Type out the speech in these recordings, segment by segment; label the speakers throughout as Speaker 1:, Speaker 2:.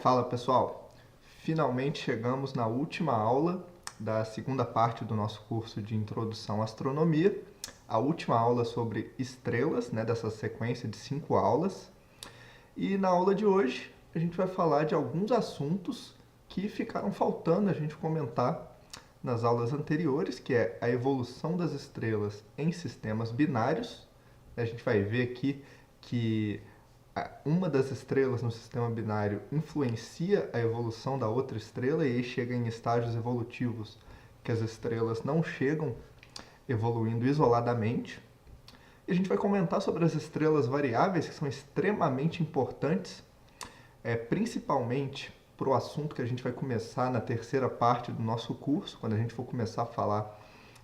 Speaker 1: Fala pessoal, finalmente chegamos na última aula da segunda parte do nosso curso de Introdução à Astronomia, a última aula sobre estrelas, dessa sequência de 5 aulas. E na aula de hoje a gente vai falar de alguns assuntos que ficaram faltando a gente comentar nas aulas anteriores, que é a evolução das estrelas em sistemas binários. A gente vai ver aqui que uma das estrelas no sistema binário influencia a evolução da outra estrela e aí chega em estágios evolutivos que as estrelas não chegam evoluindo isoladamente. E a gente vai comentar sobre as estrelas variáveis, que são extremamente importantes, principalmente para o assunto que a gente vai começar na terceira parte do nosso curso, quando a gente for começar a falar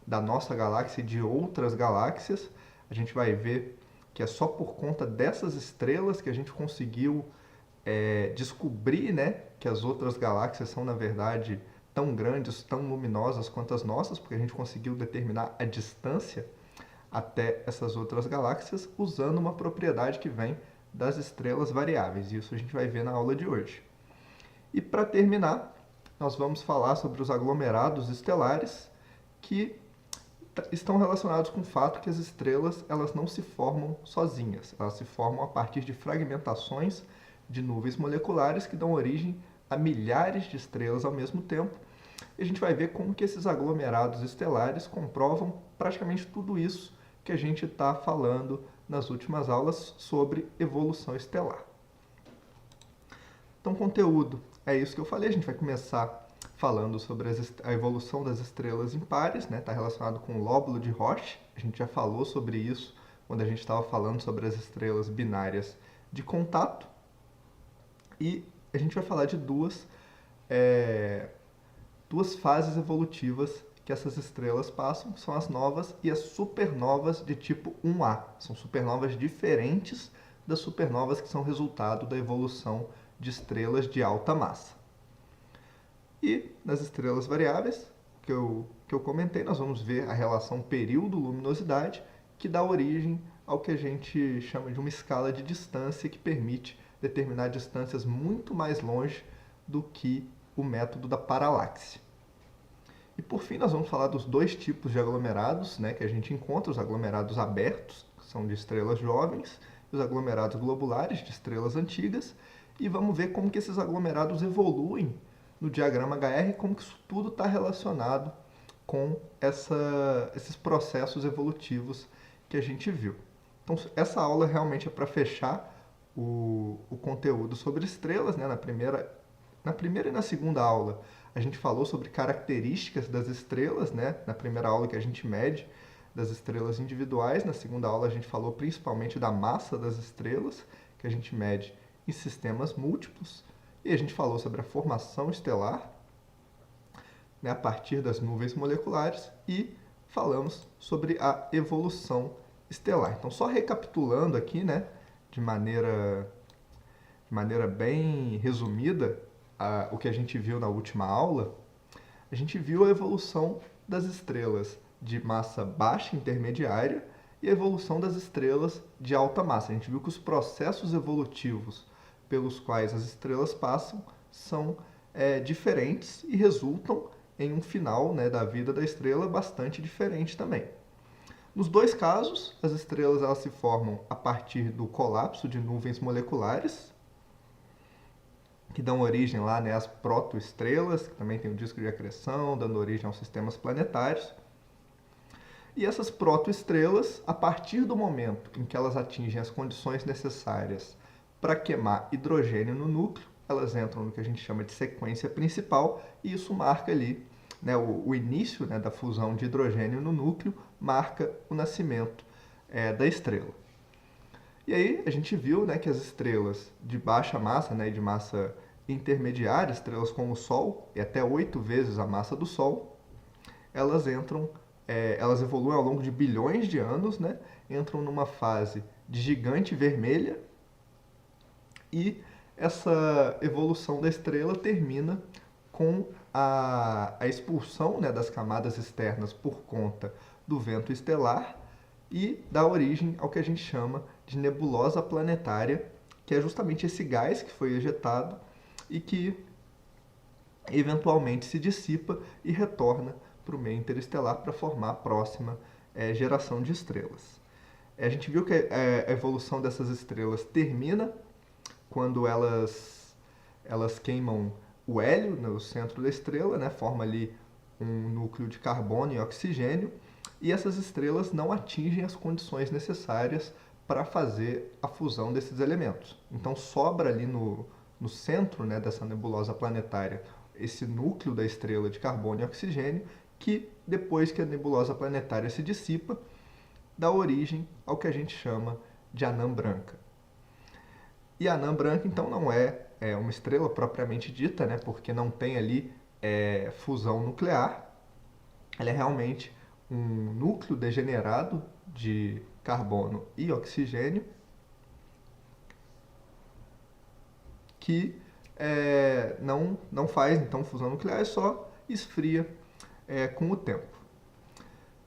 Speaker 1: da nossa galáxia e de outras galáxias. A gente vai ver que é só por conta dessas estrelas que a gente conseguiu descobrir, que as outras galáxias são, na verdade, tão grandes, tão luminosas quanto as nossas, porque a gente conseguiu determinar a distância até essas outras galáxias usando uma propriedade que vem das estrelas variáveis. Isso a gente vai ver na aula de hoje. E para terminar, nós vamos falar sobre os aglomerados estelares, que estão relacionados com o fato que as estrelas elas não se formam sozinhas, elas se formam a partir de fragmentações de nuvens moleculares que dão origem a milhares de estrelas ao mesmo tempo. E a gente vai ver como que esses aglomerados estelares comprovam praticamente tudo isso que a gente está falando nas últimas aulas sobre evolução estelar. Então, conteúdo é isso que eu falei. A gente vai começar falando sobre a evolução das estrelas impares, está relacionado com o lóbulo de Roche. A gente já falou sobre isso quando a gente estava falando sobre as estrelas binárias de contato. E a gente vai falar de duas fases evolutivas que essas estrelas passam, são as novas e as supernovas de tipo 1A. São supernovas diferentes das supernovas que são resultado da evolução de estrelas de alta massa. E nas estrelas variáveis, que eu comentei, nós vamos ver a relação período-luminosidade, que dá origem ao que a gente chama de uma escala de distância, que permite determinar distâncias muito mais longe do que o método da paralaxe. E por fim, nós vamos falar dos dois tipos de aglomerados que a gente encontra: os aglomerados abertos, que são de estrelas jovens, e os aglomerados globulares, de estrelas antigas, e vamos ver como que esses aglomerados evoluem no diagrama HR, como que isso tudo está relacionado com esses processos evolutivos que a gente viu. Então, essa aula realmente é para fechar o conteúdo sobre estrelas. Na primeira e na segunda aula, a gente falou sobre características das estrelas. Na primeira aula, que a gente mede das estrelas individuais. Na segunda aula, a gente falou principalmente da massa das estrelas, que a gente mede em sistemas múltiplos. E a gente falou sobre a formação estelar, a partir das nuvens moleculares, e falamos sobre a evolução estelar. Então, só recapitulando aqui, de maneira bem resumida, o que a gente viu na última aula. A gente viu a evolução das estrelas de massa baixa intermediária e a evolução das estrelas de alta massa. A gente viu que os processos evolutivos pelos quais as estrelas passam são diferentes e resultam em um final da vida da estrela bastante diferente também. Nos dois casos, as estrelas elas se formam a partir do colapso de nuvens moleculares, que dão origem lá às protoestrelas, que também tem o disco de acreção, dando origem aos sistemas planetários. E essas protoestrelas, a partir do momento em que elas atingem as condições necessárias para queimar hidrogênio no núcleo, elas entram no que a gente chama de sequência principal, e isso marca ali o início da fusão de hidrogênio no núcleo, marca o nascimento da estrela. E aí a gente viu que as estrelas de baixa massa e de massa intermediária, estrelas como o Sol, e até 8 vezes a massa do Sol, elas evoluem ao longo de bilhões de anos, entram numa fase de gigante vermelha, e essa evolução da estrela termina com a expulsão das camadas externas por conta do vento estelar e dá origem ao que a gente chama de nebulosa planetária, que é justamente esse gás que foi ejetado e que eventualmente se dissipa e retorna para o meio interestelar para formar a próxima geração de estrelas. A gente viu que a evolução dessas estrelas termina quando elas queimam o hélio no centro da estrela, né? Forma ali um núcleo de carbono e oxigênio, e essas estrelas não atingem as condições necessárias para fazer a fusão desses elementos. Então sobra ali no centro, né, dessa nebulosa planetária esse núcleo da estrela de carbono e oxigênio, que depois que a nebulosa planetária se dissipa, dá origem ao que a gente chama de anã branca. E a anã branca, então, não é uma estrela propriamente dita, né, porque não tem ali fusão nuclear. Ela é realmente um núcleo degenerado de carbono e oxigênio que não faz então fusão nuclear, só esfria com o tempo.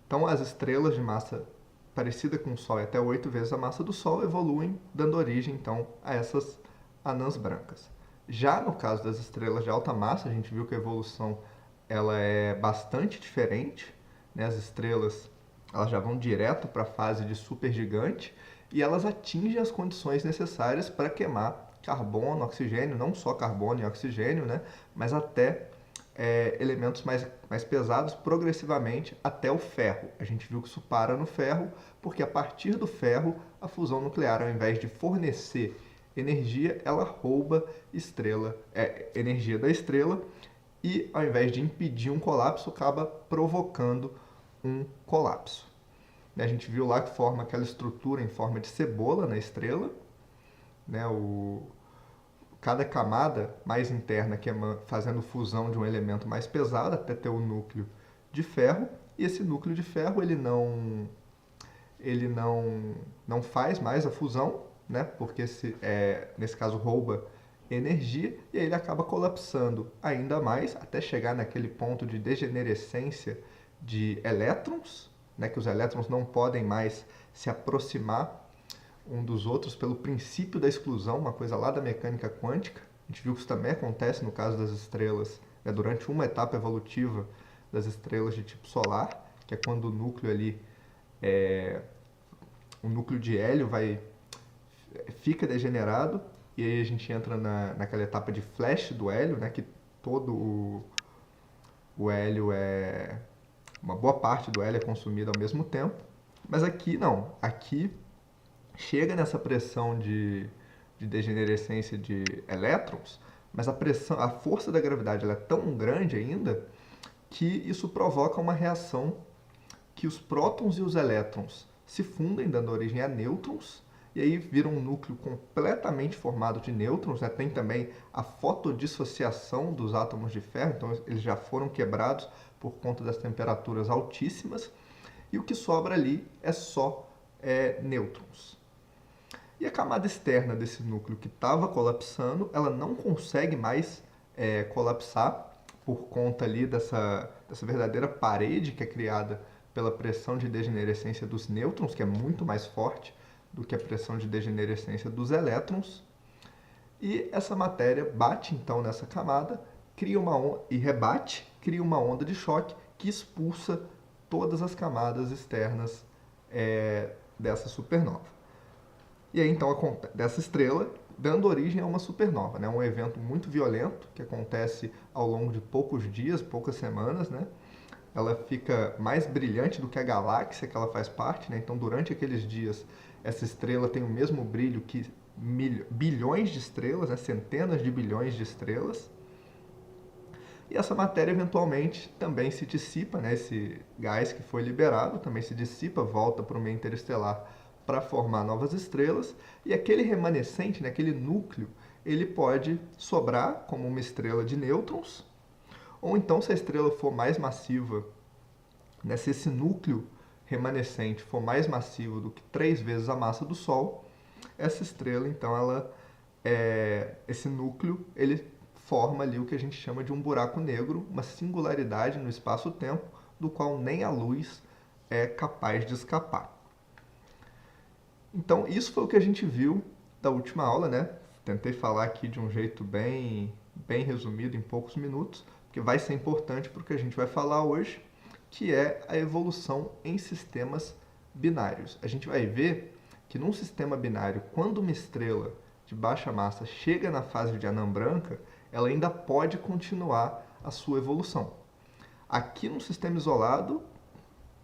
Speaker 1: Então as estrelas de massa parecida com o Sol e até 8 vezes a massa do Sol evoluem, dando origem então a essas anãs brancas. Já no caso das estrelas de alta massa, a gente viu que a evolução ela é bastante diferente, né? As estrelas elas já vão direto para a fase de supergigante e elas atingem as condições necessárias para queimar carbono, oxigênio, não só carbono e oxigênio, né? Mas até elementos mais pesados progressivamente até o ferro. A gente viu que isso para no ferro, porque a partir do ferro, a fusão nuclear, ao invés de fornecer energia, ela rouba energia da estrela e, ao invés de impedir um colapso, acaba provocando um colapso. A gente viu lá que forma aquela estrutura em forma de cebola na estrela, né? Cada camada mais interna que é fazendo fusão de um elemento mais pesado até ter o núcleo de ferro, e esse núcleo de ferro ele não faz mais a fusão, né? Porque nesse caso rouba energia e aí ele acaba colapsando ainda mais até chegar naquele ponto de degenerescência de elétrons, né? Que os elétrons não podem mais se aproximar um dos outros pelo princípio da exclusão, uma coisa lá da mecânica quântica. A gente viu que isso também acontece no caso das estrelas, né, durante uma etapa evolutiva das estrelas de tipo solar, que é quando o núcleo ali, o núcleo de hélio fica degenerado, e aí a gente entra naquela etapa de flash do hélio, né, que todo o hélio uma boa parte do hélio é consumida ao mesmo tempo. Mas aqui não, aqui chega nessa pressão de degenerescência de elétrons, mas a força da gravidade ela é tão grande ainda que isso provoca uma reação que os prótons e os elétrons se fundem, dando origem a nêutrons, e aí vira um núcleo completamente formado de nêutrons, né? Tem também a fotodissociação dos átomos de ferro, então eles já foram quebrados por conta das temperaturas altíssimas, e o que sobra ali é só nêutrons. E a camada externa desse núcleo que estava colapsando, ela não consegue mais colapsar por conta ali dessa verdadeira parede que é criada pela pressão de degenerescência dos nêutrons, que é muito mais forte do que a pressão de degenerescência dos elétrons. E essa matéria bate então nessa camada, cria uma onda, e rebate, cria uma onda de choque que expulsa todas as camadas externas dessa supernova. E aí, então, dessa estrela, dando origem a uma supernova, né? Um evento muito violento que acontece ao longo de poucos dias, poucas semanas, né? Ela fica mais brilhante do que a galáxia que ela faz parte, né? Então, durante aqueles dias, essa estrela tem o mesmo brilho que bilhões de estrelas, né? Centenas de bilhões de estrelas. E essa matéria, eventualmente, também se dissipa, né? Esse gás que foi liberado também se dissipa, volta para o meio interestelar para formar novas estrelas, e aquele remanescente, né, aquele núcleo, ele pode sobrar como uma estrela de nêutrons, ou então, se a estrela for mais massiva, né, se esse núcleo remanescente for mais massivo do que 3 vezes a massa do Sol, essa estrela, então, esse núcleo, ele forma ali o que a gente chama de um buraco negro, uma singularidade no espaço-tempo, do qual nem a luz é capaz de escapar. Então, isso foi o que a gente viu da última aula, né? Tentei falar aqui de um jeito bem resumido, em poucos minutos, que vai ser importante para o que a gente vai falar hoje, que é a evolução em sistemas binários. A gente vai ver que num sistema binário, quando uma estrela de baixa massa chega na fase de anã branca, ela ainda pode continuar a sua evolução. Aqui no sistema isolado,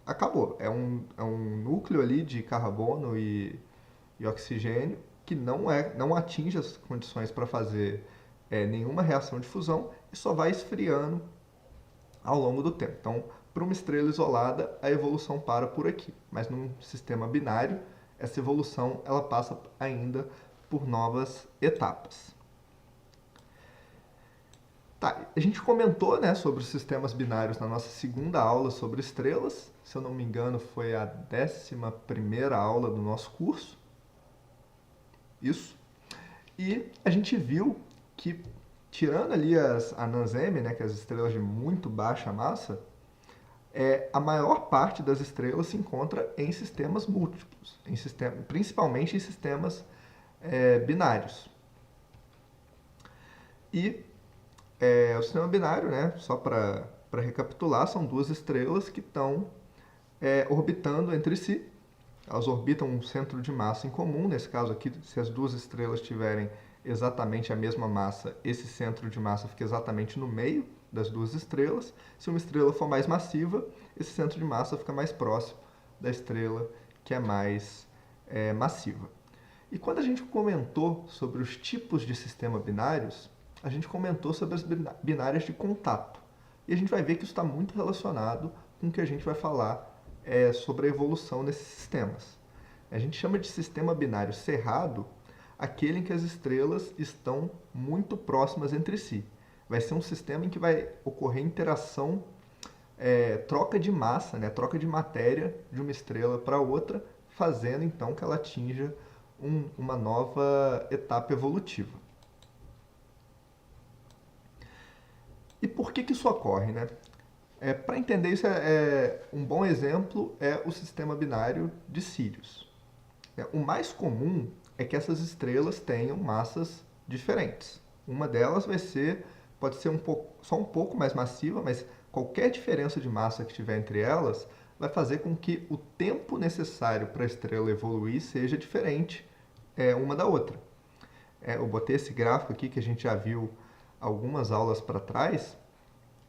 Speaker 1: acabou. É um núcleo ali de carbono e oxigênio que não atinge as condições para fazer nenhuma reação de fusão e só vai esfriando ao longo do tempo. Então, para uma estrela isolada, a evolução para por aqui. Mas num sistema binário, essa evolução ela passa ainda por novas etapas. Tá, a gente comentou, né, sobre os sistemas binários na nossa segunda aula sobre estrelas. Se eu não me engano, foi a 11ª aula do nosso curso. Isso. E a gente viu que, tirando ali as anãs M, né, que é as estrelas de muito baixa massa, a maior parte das estrelas se encontra em sistemas múltiplos, principalmente em sistemas binários. E o sistema binário, né, só para recapitular, são duas estrelas que estão orbitando entre si. Elas orbitam um centro de massa em comum. Nesse caso aqui, se as duas estrelas tiverem exatamente a mesma massa, esse centro de massa fica exatamente no meio das duas estrelas. Se uma estrela for mais massiva, esse centro de massa fica mais próximo da estrela que é mais massiva. E quando a gente comentou sobre os tipos de sistema binários, a gente comentou sobre as binárias de contato. E a gente vai ver que isso está muito relacionado com o que a gente vai falar sobre a evolução nesses sistemas. A gente chama de sistema binário cerrado aquele em que as estrelas estão muito próximas entre si. Vai ser um sistema em que vai ocorrer interação, troca de massa, né, troca de matéria de uma estrela para outra, fazendo então que ela atinja uma nova etapa evolutiva. E por que isso ocorre, né? Para entender isso, um bom exemplo é o sistema binário de Sírius. O mais comum é que essas estrelas tenham massas diferentes. Uma delas pode ser só um pouco mais massiva, mas qualquer diferença de massa que tiver entre elas vai fazer com que o tempo necessário para a estrela evoluir seja diferente uma da outra. Eu botei esse gráfico aqui que a gente já viu algumas aulas para trás,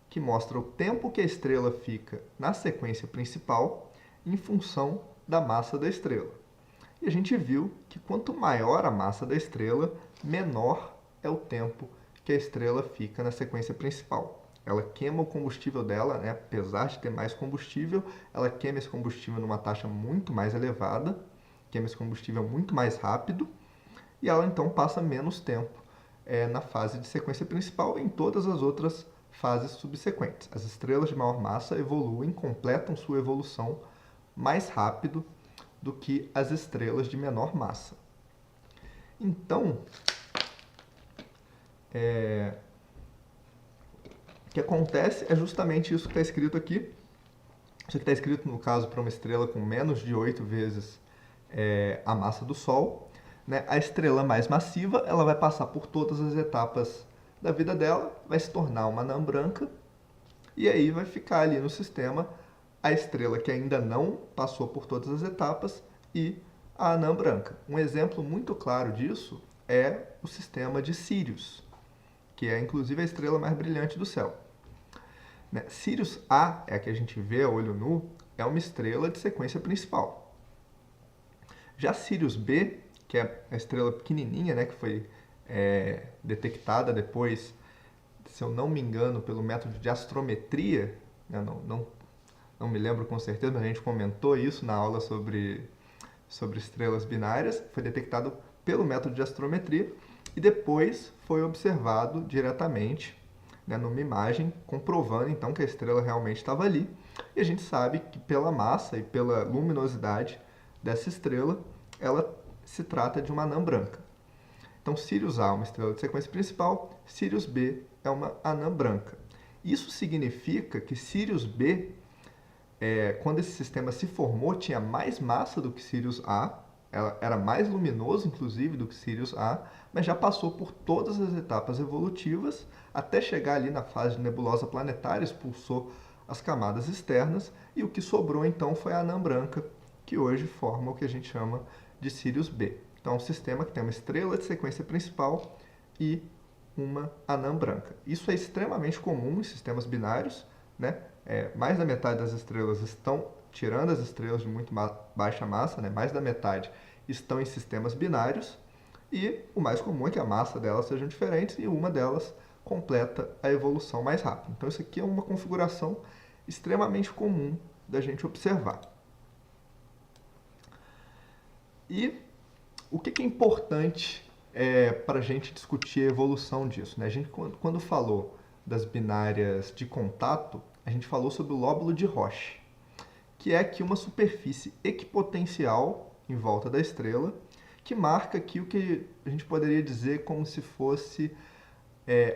Speaker 1: que mostra o tempo que a estrela fica na sequência principal em função da massa da estrela. E a gente viu que quanto maior a massa da estrela, menor é o tempo que a estrela fica na sequência principal. Ela queima o combustível dela, né? Apesar de ter mais combustível, ela queima esse combustível numa taxa muito mais elevada, queima esse combustível muito mais rápido, e ela então passa menos tempo na fase de sequência principal e em todas as outras fases subsequentes. As estrelas de maior massa completam sua evolução mais rápido do que as estrelas de menor massa. Então, o que acontece é justamente isso que está escrito aqui. Isso que está escrito, no caso, para uma estrela com menos de 8 vezes a massa do Sol. Né? A estrela mais massiva ela vai passar por todas as etapas da vida dela, vai se tornar uma anã branca, e aí vai ficar ali no sistema a estrela que ainda não passou por todas as etapas e a anã branca. Um exemplo muito claro disso é o sistema de Sírius, que é inclusive a estrela mais brilhante do céu. Sirius A, é a que a gente vê a olho nu, é uma estrela de sequência principal. Já Sirius B, que é a estrela pequenininha, né, que foi detectada depois, se eu não me engano, pelo método de astrometria, né, não me lembro com certeza, mas a gente comentou isso na aula sobre estrelas binárias, foi detectado pelo método de astrometria e depois foi observado diretamente, né, numa imagem, comprovando então que a estrela realmente estava ali. E a gente sabe que pela massa e pela luminosidade dessa estrela, ela se trata de uma anã branca. Então, Sirius A é uma estrela de sequência principal, Sirius B é uma anã branca. Isso significa que Sirius B, quando esse sistema se formou, tinha mais massa do que Sirius A, ela era mais luminoso, inclusive, do que Sirius A, mas já passou por todas as etapas evolutivas até chegar ali na fase de nebulosa planetária, expulsou as camadas externas e o que sobrou então foi a anã branca, que hoje forma o que a gente chama de Sirius B. Então é um sistema que tem uma estrela de sequência principal e uma anã branca. Isso é extremamente comum em sistemas binários, né? Mais da metade das estrelas estão, tirando as estrelas de muito baixa massa, né? Mais da metade estão em sistemas binários, e o mais comum é que a massa delas sejam diferentes e uma delas completa a evolução mais rápido. Então isso aqui é uma configuração extremamente comum da gente observar. E o que é importante para a gente discutir a evolução disso? Né? A gente, quando falou das binárias de contato, a gente falou sobre o lóbulo de Roche, que é aqui uma superfície equipotencial em volta da estrela, que marca aqui o que a gente poderia dizer como se fosse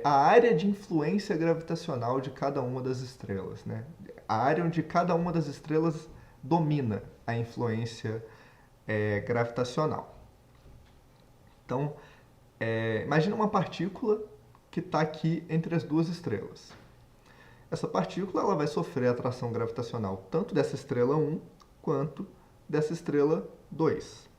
Speaker 1: a área de influência gravitacional de cada uma das estrelas. Né? A área onde cada uma das estrelas domina a influência gravitacional. Então, imagina uma partícula que está aqui entre as duas estrelas. Essa partícula ela vai sofrer atração gravitacional tanto dessa estrela 1 quanto dessa estrela 2.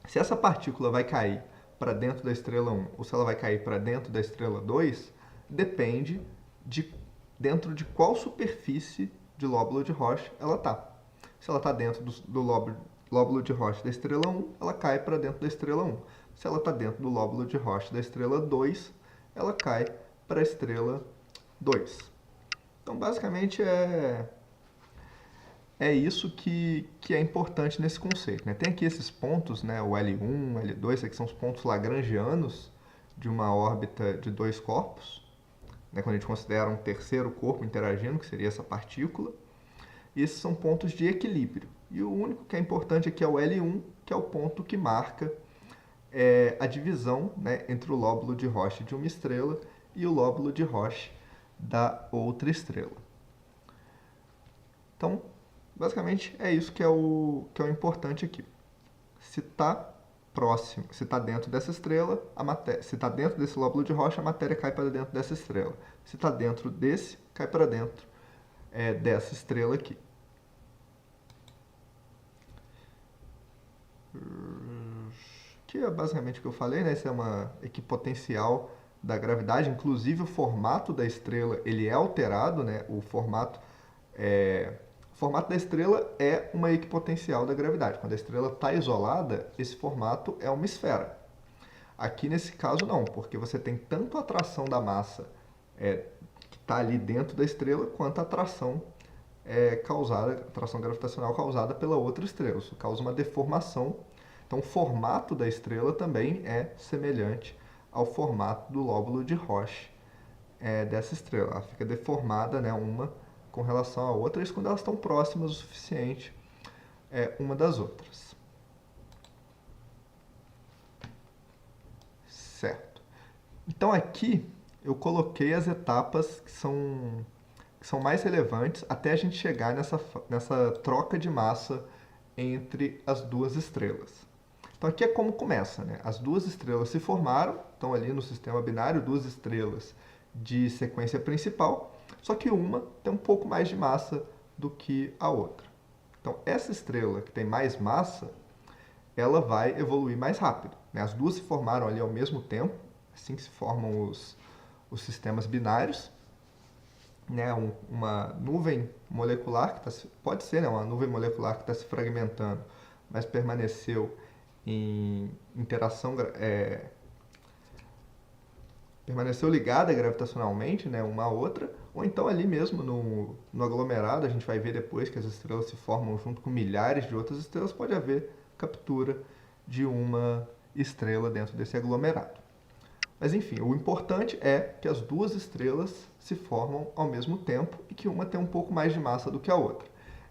Speaker 1: Se essa partícula vai cair para dentro da estrela 1 ou se ela vai cair para dentro da estrela 2, depende de dentro de qual superfície de lóbulo de Roche ela está. Se ela está dentro do lóbulo de Roche da estrela 1, ela cai para dentro da estrela 1. Se ela está dentro do lóbulo de Roche da estrela 2, ela cai para a estrela 2. Então, basicamente, é isso que é importante nesse conceito. Né? Tem aqui esses pontos, né? O L1, L2, que são os pontos lagrangianos de uma órbita de dois corpos, né? Quando a gente considera um terceiro corpo interagindo, que seria essa partícula. E esses são pontos de equilíbrio. E o único que é importante aqui é o L1, que é o ponto que marca a divisão, né, entre o lóbulo de Roche de uma estrela e o lóbulo de Roche da outra estrela. Então, basicamente é isso que é o importante aqui. Se está próximo, se está dentro dessa estrela, se está dentro desse lóbulo de Roche, a matéria cai para dentro dessa estrela. Se está dentro desse, cai para dentro dessa estrela aqui. Que é basicamente o que eu falei, né? Isso é uma equipotencial da gravidade. Inclusive o formato da estrela ele é alterado, né? O formato da estrela é uma equipotencial da gravidade. Quando a estrela está isolada, esse formato é uma esfera. Aqui nesse caso não, porque você tem tanto a atração da massa que está ali dentro da estrela, quanto a atração atração gravitacional causada pela outra estrela. Isso causa uma deformação. Então, o formato da estrela também é semelhante ao formato do lóbulo de Roche dessa estrela. Ela fica deformada, né, uma com relação à outra, isso quando elas estão próximas o suficiente uma das outras. Certo. Então, aqui eu coloquei as etapas que são mais relevantes até a gente chegar nessa troca de massa entre as duas estrelas. Então aqui é como começa, né? As duas estrelas se formaram, estão ali no sistema binário, duas estrelas de sequência principal, só que uma tem um pouco mais de massa do que a outra. Então essa estrela que tem mais massa, ela vai evoluir mais rápido, né? As duas se formaram ali ao mesmo tempo, assim que se formam os sistemas binários, né? Uma nuvem molecular, pode ser, né? Uma nuvem molecular que está se fragmentando, mas permaneceu em interação, permaneceu ligada gravitacionalmente, né, uma à outra, ou então ali mesmo no aglomerado, a gente vai ver depois que as estrelas se formam junto com milhares de outras estrelas, pode haver captura de uma estrela dentro desse aglomerado. Mas enfim, o importante é que as duas estrelas se formam ao mesmo tempo e que uma tem um pouco mais de massa do que a outra.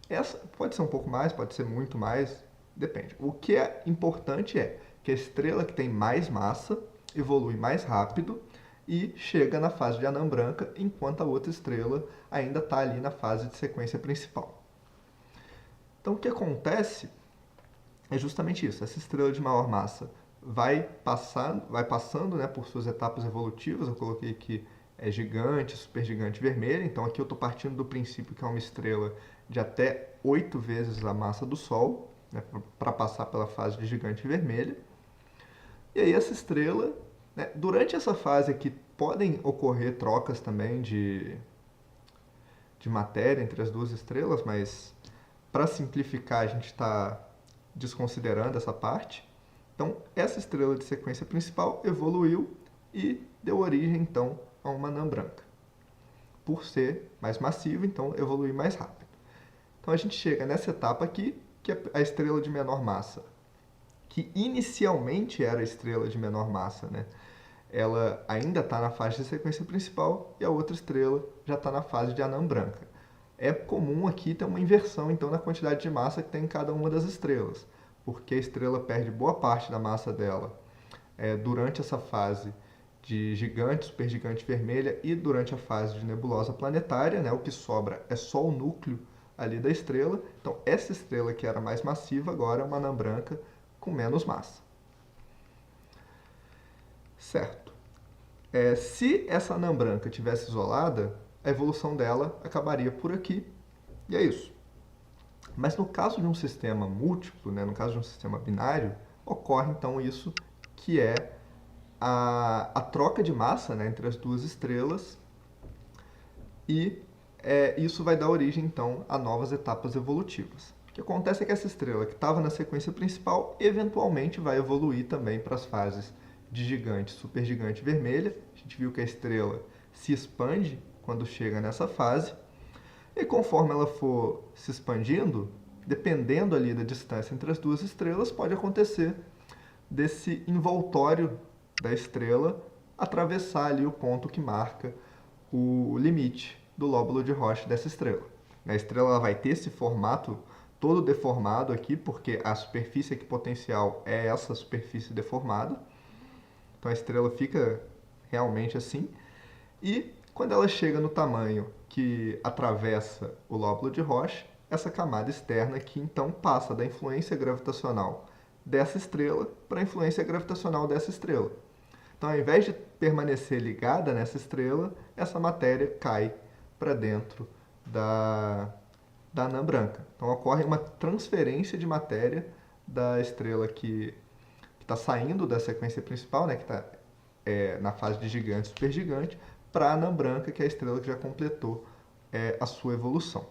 Speaker 1: Essa pode ser um pouco mais, pode ser muito mais, depende. O que é importante é que a estrela que tem mais massa evolui mais rápido e chega na fase de anã branca, enquanto a outra estrela ainda está ali na fase de sequência principal. Então, o que acontece é justamente isso. Essa estrela de maior massa vai passando, né, por suas etapas evolutivas. Eu coloquei aqui gigante, supergigante vermelha. Então aqui eu estou partindo do princípio que é uma estrela de até 8 vezes a massa do Sol, né, para passar pela fase de gigante vermelha. E aí essa estrela, né, durante essa fase aqui podem ocorrer trocas também de matéria entre as duas estrelas, mas para simplificar a gente está desconsiderando essa parte. Então, essa estrela de sequência principal evoluiu e deu origem, então, a uma anã branca. Por ser mais massiva, então, evolui mais rápido. Então, a gente chega nessa etapa aqui, que é a estrela de menor massa, que inicialmente era a estrela de menor massa, né? Ela ainda está na fase de sequência principal e a outra estrela já está na fase de anã branca. É comum aqui ter uma inversão, então, na quantidade de massa que tem em cada uma das estrelas, porque a estrela perde boa parte da massa dela durante essa fase de gigante, supergigante vermelha e durante a fase de nebulosa planetária, né? O que sobra é só o núcleo ali da estrela. Então, essa estrela que era mais massiva agora é uma anã branca com menos massa. Certo. Se essa anã branca tivesse isolada, a evolução dela acabaria por aqui, e é isso. Mas no caso de um sistema múltiplo, né, no caso de um sistema binário, ocorre então isso que é a troca de massa, né, entre as duas estrelas, e isso vai dar origem então a novas etapas evolutivas. O que acontece é que essa estrela que estava na sequência principal eventualmente vai evoluir também para as fases de gigante, supergigante vermelha. A gente viu que a estrela se expande quando chega nessa fase. E conforme ela for se expandindo, dependendo ali da distância entre as duas estrelas, pode acontecer desse envoltório da estrela atravessar ali o ponto que marca o limite do lóbulo de Roche dessa estrela. A estrela vai ter esse formato todo deformado aqui, porque a superfície equipotencial é essa superfície deformada. Então a estrela fica realmente assim. E quando ela chega no tamanho que atravessa o lóbulo de Roche, essa camada externa aqui então passa da influência gravitacional dessa estrela para a influência gravitacional dessa estrela. Então, ao invés de permanecer ligada nessa estrela, essa matéria cai para dentro da anã branca. Então, ocorre uma transferência de matéria da estrela que está saindo da sequência principal, né, que está na fase de gigante e supergigante, para a anã branca, que é a estrela que já completou a sua evolução.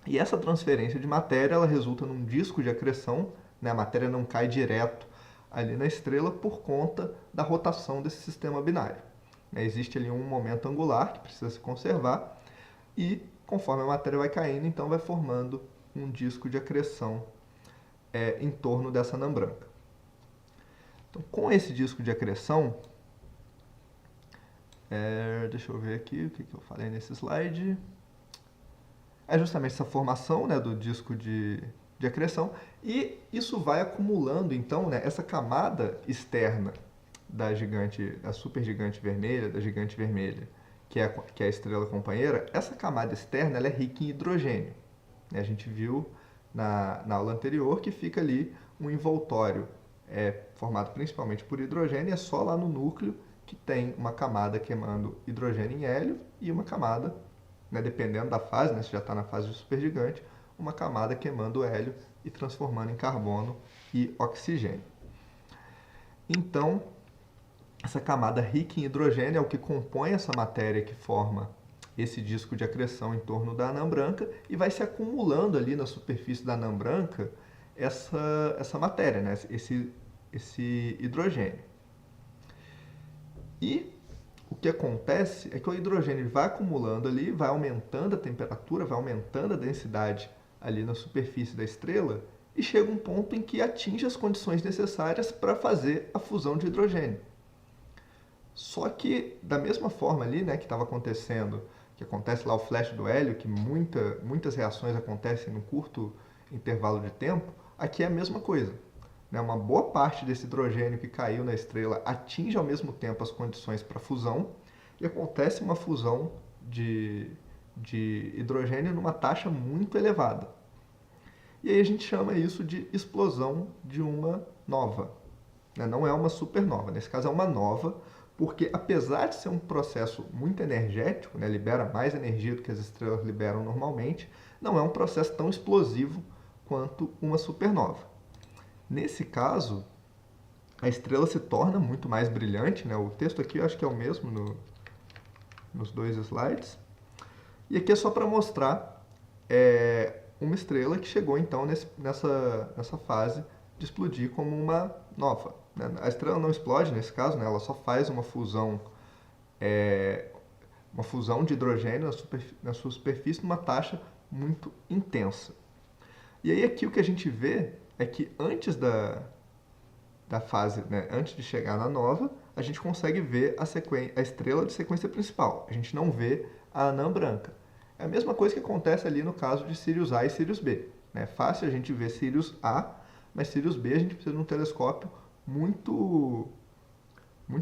Speaker 1: E essa transferência de matéria ela resulta num disco de acreção, né? A matéria não cai direto ali na estrela por conta da rotação desse sistema binário. Existe ali um momento angular que precisa se conservar e conforme a matéria vai caindo, então vai formando um disco de acreção em torno dessa anã branca. Então, com esse disco de acreção, deixa eu ver aqui o que eu falei nesse slide. É justamente essa formação, né, do disco de acreção, e isso vai acumulando, então, né, essa camada externa da supergigante vermelha, da gigante vermelha, que é a estrela companheira. Essa camada externa ela é rica em hidrogênio. A gente viu na aula anterior que fica ali um envoltório formado principalmente por hidrogênio, e é só lá no núcleo que tem uma camada queimando hidrogênio em hélio e uma camada, né, dependendo da fase, né, se já está na fase de supergigante, uma camada queimando hélio e transformando em carbono e oxigênio. Então, essa camada rica em hidrogênio é o que compõe essa matéria que forma esse disco de acreção em torno da anã branca e vai se acumulando ali na superfície da anã branca essa matéria, né, esse hidrogênio. E o que acontece é que o hidrogênio vai acumulando ali, vai aumentando a temperatura, vai aumentando a densidade ali na superfície da estrela e chega um ponto em que atinge as condições necessárias para fazer a fusão de hidrogênio. Só que, da mesma forma ali, né, que estava acontecendo, que acontece lá o flash do hélio, que muitas reações acontecem num curto intervalo de tempo, aqui é a mesma coisa. Uma boa parte desse hidrogênio que caiu na estrela atinge ao mesmo tempo as condições para fusão e acontece uma fusão de hidrogênio numa taxa muito elevada. E aí a gente chama isso de explosão de uma nova. Né? Não é uma supernova, nesse caso é uma nova, porque apesar de ser um processo muito energético, né, libera mais energia do que as estrelas liberam normalmente, não é um processo tão explosivo quanto uma supernova. Nesse caso, a estrela se torna muito mais brilhante, né? O texto aqui eu acho que é o mesmo nos dois slides. E aqui é só para mostrar uma estrela que chegou então nessa fase de explodir como uma nova. Né? A estrela não explode nesse caso, né? Ela só faz uma fusão de hidrogênio na sua superfície numa taxa muito intensa. E aí aqui o que a gente vê é que antes da fase, né, antes de chegar na nova, a gente consegue ver a estrela de sequência principal. A gente não vê a anã branca. É a mesma coisa que acontece ali no caso de Sirius A e Sirius B. É fácil a gente ver Sirius A, mas Sirius B a gente precisa de um telescópio muito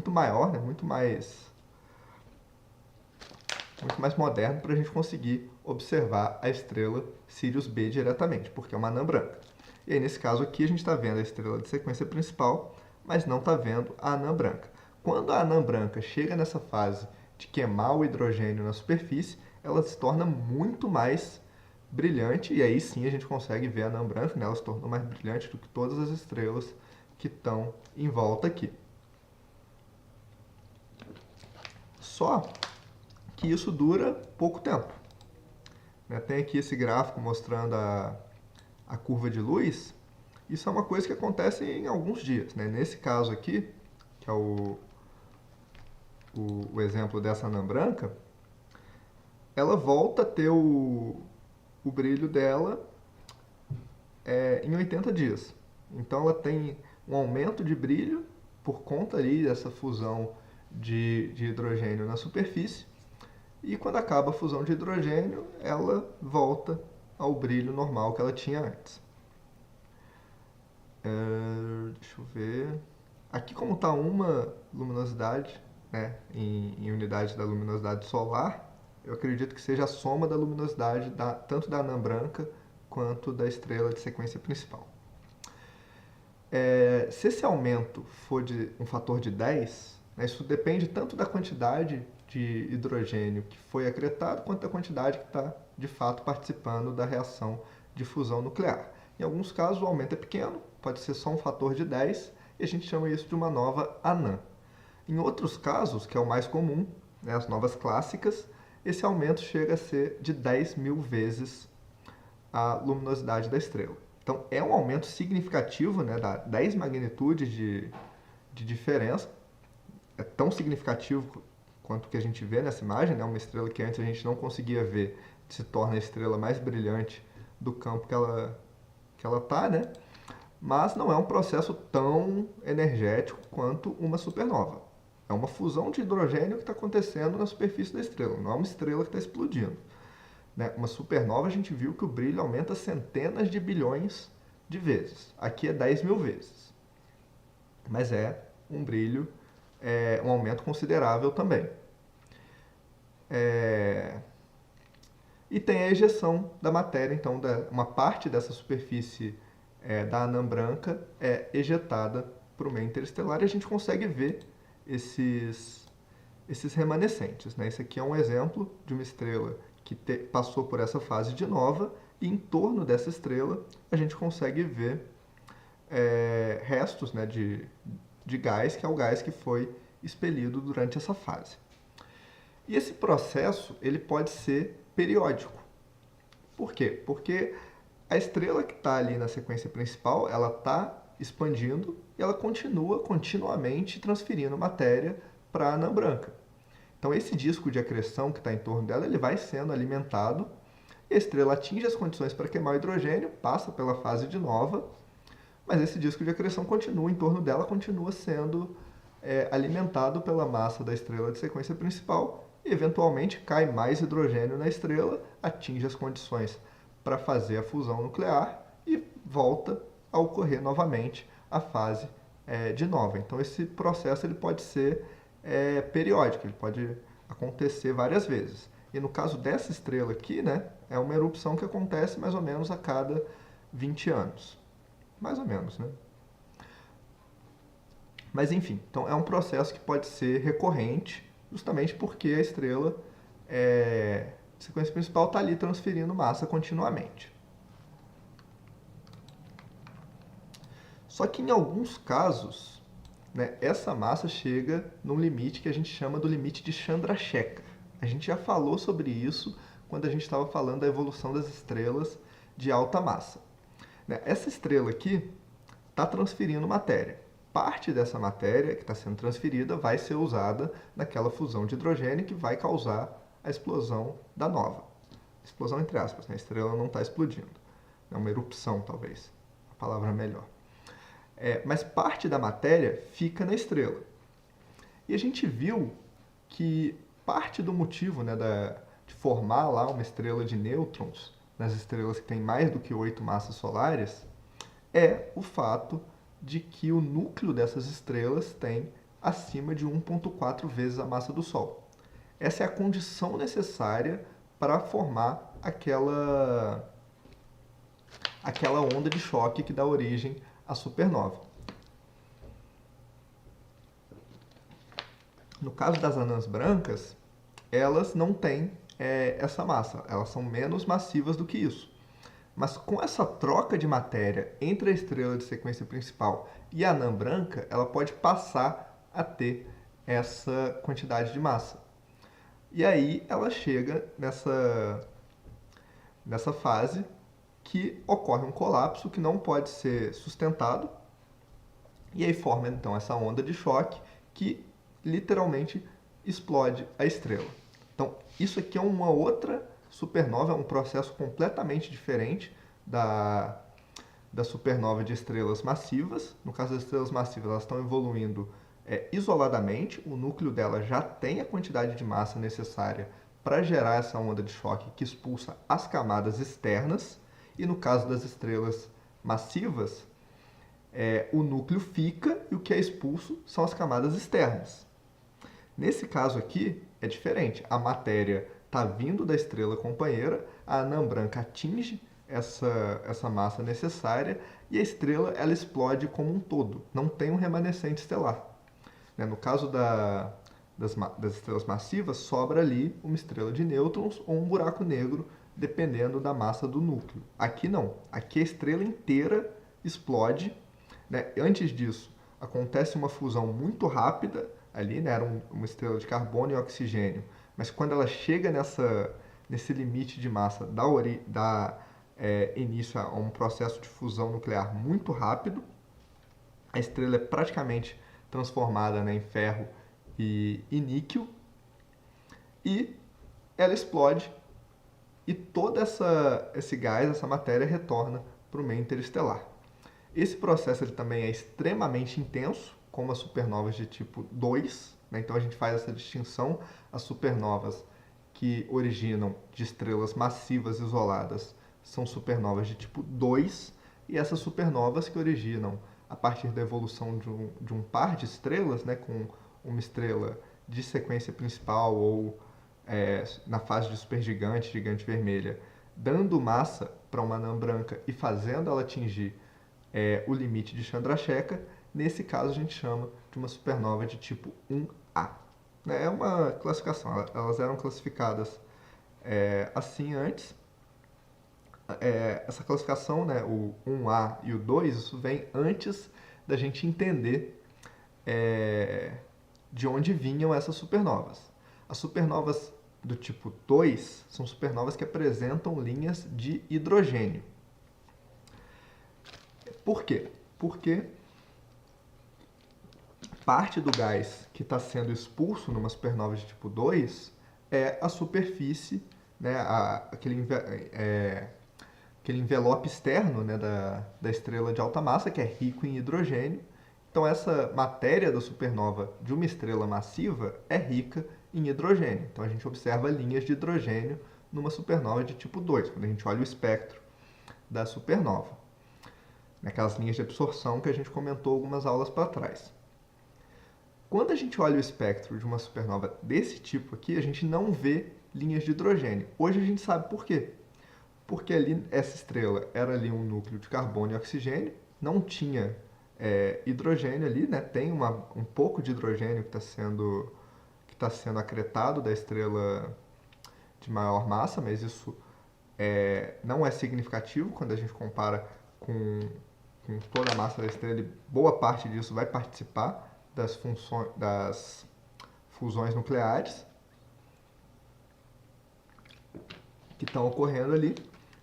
Speaker 1: maior, né, muito mais moderno para a gente conseguir observar a estrela Sirius B diretamente, porque é uma anã branca. E aí, nesse caso aqui, a gente está vendo a estrela de sequência principal, mas não está vendo a anã branca. Quando a anã branca chega nessa fase de queimar o hidrogênio na superfície, ela se torna muito mais brilhante, e aí sim a gente consegue ver a anã branca, né? Ela se tornou mais brilhante do que todas as estrelas que estão em volta aqui. Só que isso dura pouco tempo. Tem aqui esse gráfico mostrando a curva de luz. Isso é uma coisa que acontece em alguns dias. Né? Nesse caso aqui, que é o exemplo dessa anã branca, ela volta a ter o brilho dela em 80 dias. Então ela tem um aumento de brilho por conta ali dessa fusão de hidrogênio na superfície. E quando acaba a fusão de hidrogênio, ela volta ao brilho normal que ela tinha antes. Deixa eu ver. Aqui como está uma luminosidade, né, em unidade da luminosidade solar, eu acredito que seja a soma da luminosidade tanto da anã branca quanto da estrela de sequência principal. Se esse aumento for de um fator de 10, né, isso depende tanto da quantidade de hidrogênio que foi acretado, quanto da quantidade que está, de fato, participando da reação de fusão nuclear. Em alguns casos, o aumento é pequeno, pode ser só um fator de 10, e a gente chama isso de uma nova anã. Em outros casos, que é o mais comum, né, as novas clássicas, esse aumento chega a ser de 10.000 vezes a luminosidade da estrela. Então, é um aumento significativo, né, dá 10 magnitudes de diferença. É tão significativo quanto que a gente vê nessa imagem, né? Uma estrela que antes a gente não conseguia ver se torna a estrela mais brilhante do campo que ela está, né? Mas não é um processo tão energético quanto uma supernova. É uma fusão de hidrogênio que está acontecendo na superfície da estrela, não é uma estrela que está explodindo. Né? Uma supernova a gente viu que o brilho aumenta centenas de bilhões de vezes. Aqui é 10.000 vezes. Mas é um brilho um aumento considerável também. E tem a ejeção da matéria, então uma parte dessa superfície da anã branca é ejetada para o meio interestelar e a gente consegue ver esses remanescentes. Né? Esse aqui é um exemplo de uma estrela que passou por essa fase de nova e em torno dessa estrela a gente consegue ver restos, né, de gás, que é o gás que foi expelido durante essa fase. E esse processo ele pode ser periódico. Por quê? Porque a estrela que está ali na sequência principal, ela está expandindo e ela continua continuamente transferindo matéria para a anã branca. Então esse disco de acreção que está em torno dela, ele vai sendo alimentado e a estrela atinge as condições para queimar o hidrogênio, passa pela fase de nova, mas esse disco de acreção continua em torno dela, continua sendo alimentado pela massa da estrela de sequência principal e eventualmente cai mais hidrogênio na estrela, atinge as condições para fazer a fusão nuclear e volta a ocorrer novamente a fase de nova. Então esse processo ele pode ser periódico, ele pode acontecer várias vezes. E no caso dessa estrela aqui, né, é uma erupção que acontece mais ou menos a cada 20 anos. Mais ou menos, né? Mas enfim, então é um processo que pode ser recorrente, justamente porque a estrela, de sequência principal, está ali transferindo massa continuamente. Só que em alguns casos, né, essa massa chega num limite que a gente chama do limite de Chandrasekhar. A gente já falou sobre isso quando a gente estava falando da evolução das estrelas de alta massa. Né? Essa estrela aqui está transferindo matéria. Parte dessa matéria que está sendo transferida vai ser usada naquela fusão de hidrogênio que vai causar a explosão da nova. Explosão entre aspas, né? A estrela não está explodindo. É uma erupção, talvez. A palavra melhor. Mas parte da matéria fica na estrela. E a gente viu que parte do motivo, né, de formar lá uma estrela de nêutrons, nas estrelas que têm mais do que 8 massas solares, é o fato de que o núcleo dessas estrelas tem acima de 1,4 vezes a massa do Sol. Essa é a condição necessária para formar aquela onda de choque que dá origem à supernova. No caso das anãs brancas, elas não têm essa massa, elas são menos massivas do que isso. Mas com essa troca de matéria entre a estrela de sequência principal e a anã branca, ela pode passar a ter essa quantidade de massa. E aí ela chega nessa fase que ocorre um colapso que não pode ser sustentado, e aí forma então essa onda de choque que literalmente explode a estrela. Então, isso aqui é uma outra supernova, é um processo completamente diferente da supernova de estrelas massivas. No caso das estrelas massivas, elas estão evoluindo isoladamente, o núcleo dela já tem a quantidade de massa necessária para gerar essa onda de choque que expulsa as camadas externas, e no caso das estrelas massivas, o núcleo fica e o que é expulso são as camadas externas. Nesse caso aqui, é diferente. A matéria está vindo da estrela companheira, a anã branca atinge essa massa necessária e a estrela ela explode como um todo. Não tem um remanescente estelar. No caso das estrelas massivas, sobra ali uma estrela de nêutrons ou um buraco negro, dependendo da massa do núcleo. Aqui não. Aqui a estrela inteira explode. Antes disso, acontece uma fusão muito rápida ali, né? Era uma estrela de carbono e oxigênio. Mas quando ela chega nesse limite de massa, dá início a um processo de fusão nuclear muito rápido. A estrela é praticamente transformada, né, em ferro e níquel. E ela explode e todo esse gás, essa matéria, retorna para o meio interestelar. Esse processo ele também é extremamente intenso, como as supernovas de tipo 2. Né? Então a gente faz essa distinção. As supernovas que originam de estrelas massivas isoladas são supernovas de tipo 2, e essas supernovas que originam a partir da evolução de um par de estrelas, né, com uma estrela de sequência principal ou na fase de supergigante, gigante vermelha, dando massa para uma anã branca e fazendo ela atingir o limite de Chandrasekhar. Nesse caso a gente chama de uma supernova de tipo 1A. É uma classificação, elas eram classificadas assim antes. Essa classificação, né, o 1A e o 2, isso vem antes da gente entender de onde vinham essas supernovas. As supernovas do tipo 2 são supernovas que apresentam linhas de hidrogênio. Por quê? Porque parte do gás que está sendo expulso numa supernova de tipo 2 é a superfície, né, aquele envelope externo, né, da estrela de alta massa, que é rico em hidrogênio. Então, essa matéria da supernova de uma estrela massiva é rica em hidrogênio. Então, a gente observa linhas de hidrogênio numa supernova de tipo 2, quando a gente olha o espectro da supernova. Naquelas linhas de absorção que a gente comentou algumas aulas para trás. Quando a gente olha o espectro de uma supernova desse tipo aqui, a gente não vê linhas de hidrogênio. Hoje a gente sabe por quê. porque ali essa estrela era ali um núcleo de carbono e oxigênio, não tinha hidrogênio ali, né? Tem um pouco de hidrogênio que está sendo acretado da estrela de maior massa, mas isso não é significativo quando a gente compara com toda a massa da estrela, e boa parte disso vai participar das fusões nucleares que estão ocorrendo ali.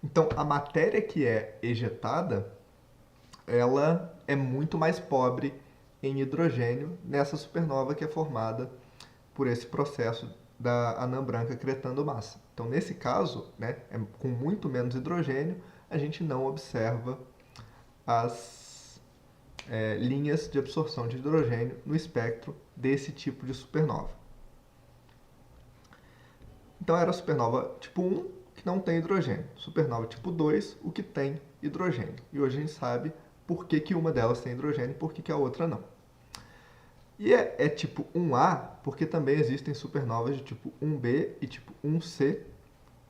Speaker 1: Então, a matéria que é ejetada, ela é muito mais pobre em hidrogênio nessa supernova que é formada por esse processo da anã branca acretando massa. Então, nesse caso, né, com muito menos hidrogênio, a gente não observa as linhas de absorção de hidrogênio no espectro desse tipo de supernova. Então, era a supernova tipo 1, que não tem hidrogênio. Supernova tipo 2, o que tem hidrogênio. E hoje a gente sabe por que uma delas tem hidrogênio e por que a outra não. E é tipo 1A, porque também existem supernovas de tipo 1B e tipo 1C,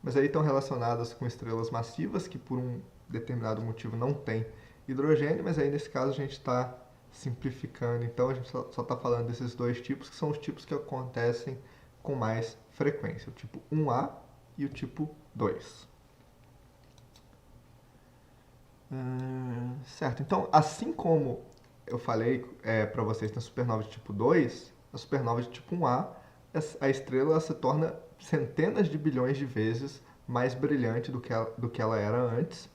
Speaker 1: mas aí estão relacionadas com estrelas massivas, que por um determinado motivo não tem hidrogênio, mas aí nesse caso a gente está simplificando, então a gente só está falando desses dois tipos, que são os tipos que acontecem com mais frequência, o tipo 1A e o tipo 2. Certo, então assim como eu falei para vocês na supernova de tipo 2, a supernova de tipo 1A, a estrela se torna centenas de bilhões de vezes mais brilhante do que ela era antes,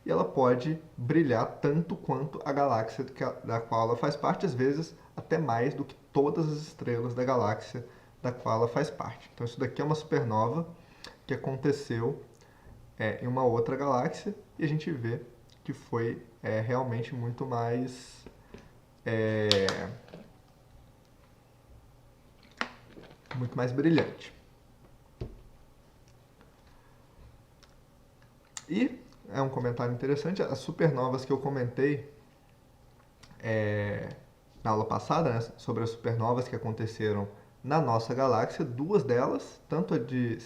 Speaker 1: e ela pode brilhar tanto quanto a galáxia da qual ela faz parte, às vezes até mais do que todas as estrelas da galáxia da qual ela faz parte. Então isso daqui é uma supernova que aconteceu em uma outra galáxia, e a gente vê que foi realmente muito mais brilhante. E é um comentário interessante, as supernovas que eu comentei na aula passada, né, sobre as supernovas que aconteceram na nossa galáxia, duas delas, tanto a de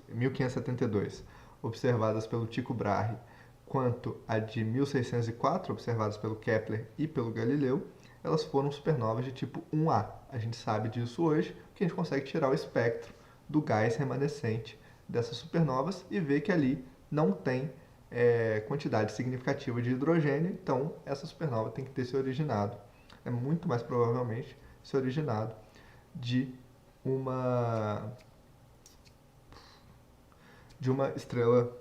Speaker 1: 1572, observadas pelo Tycho Brahe, quanto a de 1604, observadas pelo Kepler e pelo Galileu, elas foram supernovas de tipo 1A. A gente sabe disso hoje, porque a gente consegue tirar o espectro do gás remanescente dessas supernovas e ver que ali não tem quantidade significativa de hidrogênio, então essa supernova tem que ter se originado, muito mais provavelmente se originado de uma estrela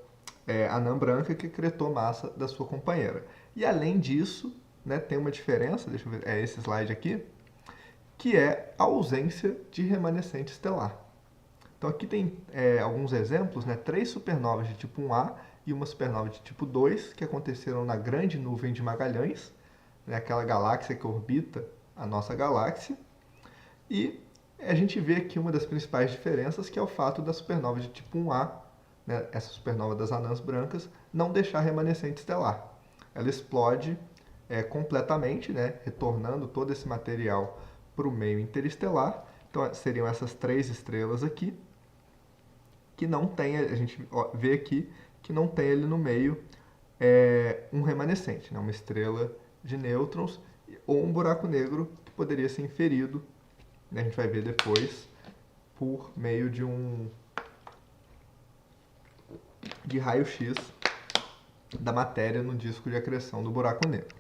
Speaker 1: anã branca que acretou massa da sua companheira. E além disso, né, tem uma diferença, deixa eu ver, esse slide aqui, que é a ausência de remanescente estelar. Então aqui tem alguns exemplos, né, 3 supernovas de tipo 1A e uma supernova de tipo 2 que aconteceram na Grande Nuvem de Magalhães, né, aquela galáxia que orbita a nossa galáxia. E a gente vê aqui uma das principais diferenças, que é o fato da supernova de tipo 1A, né, essa supernova das anãs brancas, não deixar remanescente estelar. Ela explode completamente, né, retornando todo esse material para o meio interestelar. Então seriam essas 3 estrelas aqui, que não tem, a gente vê aqui que não tem ali no meio um remanescente, né, uma estrela de nêutrons ou um buraco negro que poderia ser inferido, né, a gente vai ver depois, por meio de raio-x da matéria no disco de acreção do buraco negro.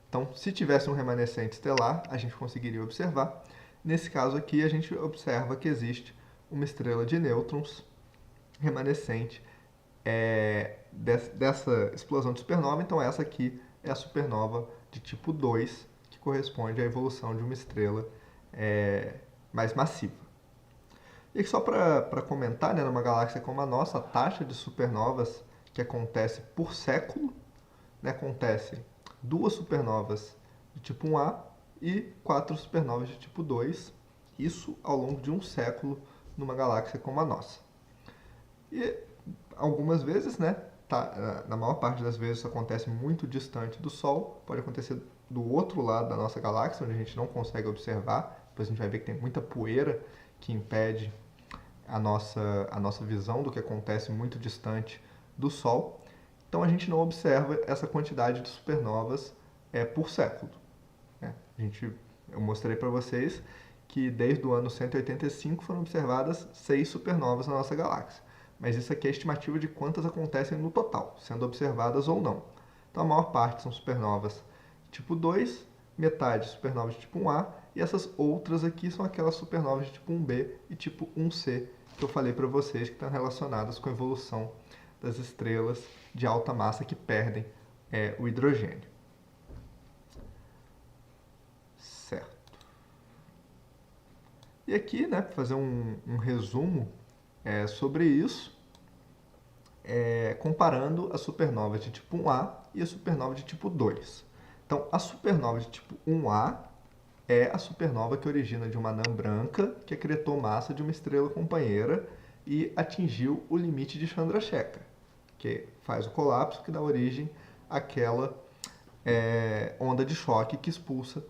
Speaker 1: Então, se tivesse um remanescente estelar, a gente conseguiria observar. Nesse caso aqui, a gente observa que existe uma estrela de nêutrons remanescente dessa explosão de supernova. Então, essa aqui é a supernova de tipo 2, que corresponde à evolução de uma estrela mais massiva. E só para comentar, né, numa galáxia como a nossa, a taxa de supernovas que acontece por século, né, acontece 2 supernovas de tipo 1A e 4 supernovas de tipo 2, isso ao longo de um século numa galáxia como a nossa. E algumas vezes, né, na maior parte das vezes isso acontece muito distante do Sol, pode acontecer do outro lado da nossa galáxia, onde a gente não consegue observar, depois a gente vai ver que tem muita poeira que impede a nossa visão do que acontece muito distante do Sol. Então a gente não observa essa quantidade de supernovas por século. Né? Eu mostrei para vocês que desde o ano 185 foram observadas 6 supernovas na nossa galáxia. Mas isso aqui é a estimativa de quantas acontecem no total, sendo observadas ou não. Então a maior parte são supernovas tipo 2, metade supernovas de tipo 1A, e essas outras aqui são aquelas supernovas de tipo 1B e tipo 1C, que eu falei para vocês que estão relacionadas com a evolução das estrelas de alta massa que perdem o hidrogênio. Certo. E aqui, né, para fazer um resumo sobre isso, comparando a supernova de tipo 1A e a supernova de tipo 2. Então, a supernova de tipo 1A é a supernova que origina de uma anã branca que acretou massa de uma estrela companheira e atingiu o limite de Chandrasekhar, que faz o colapso que dá origem àquela onda de choque que expulsa,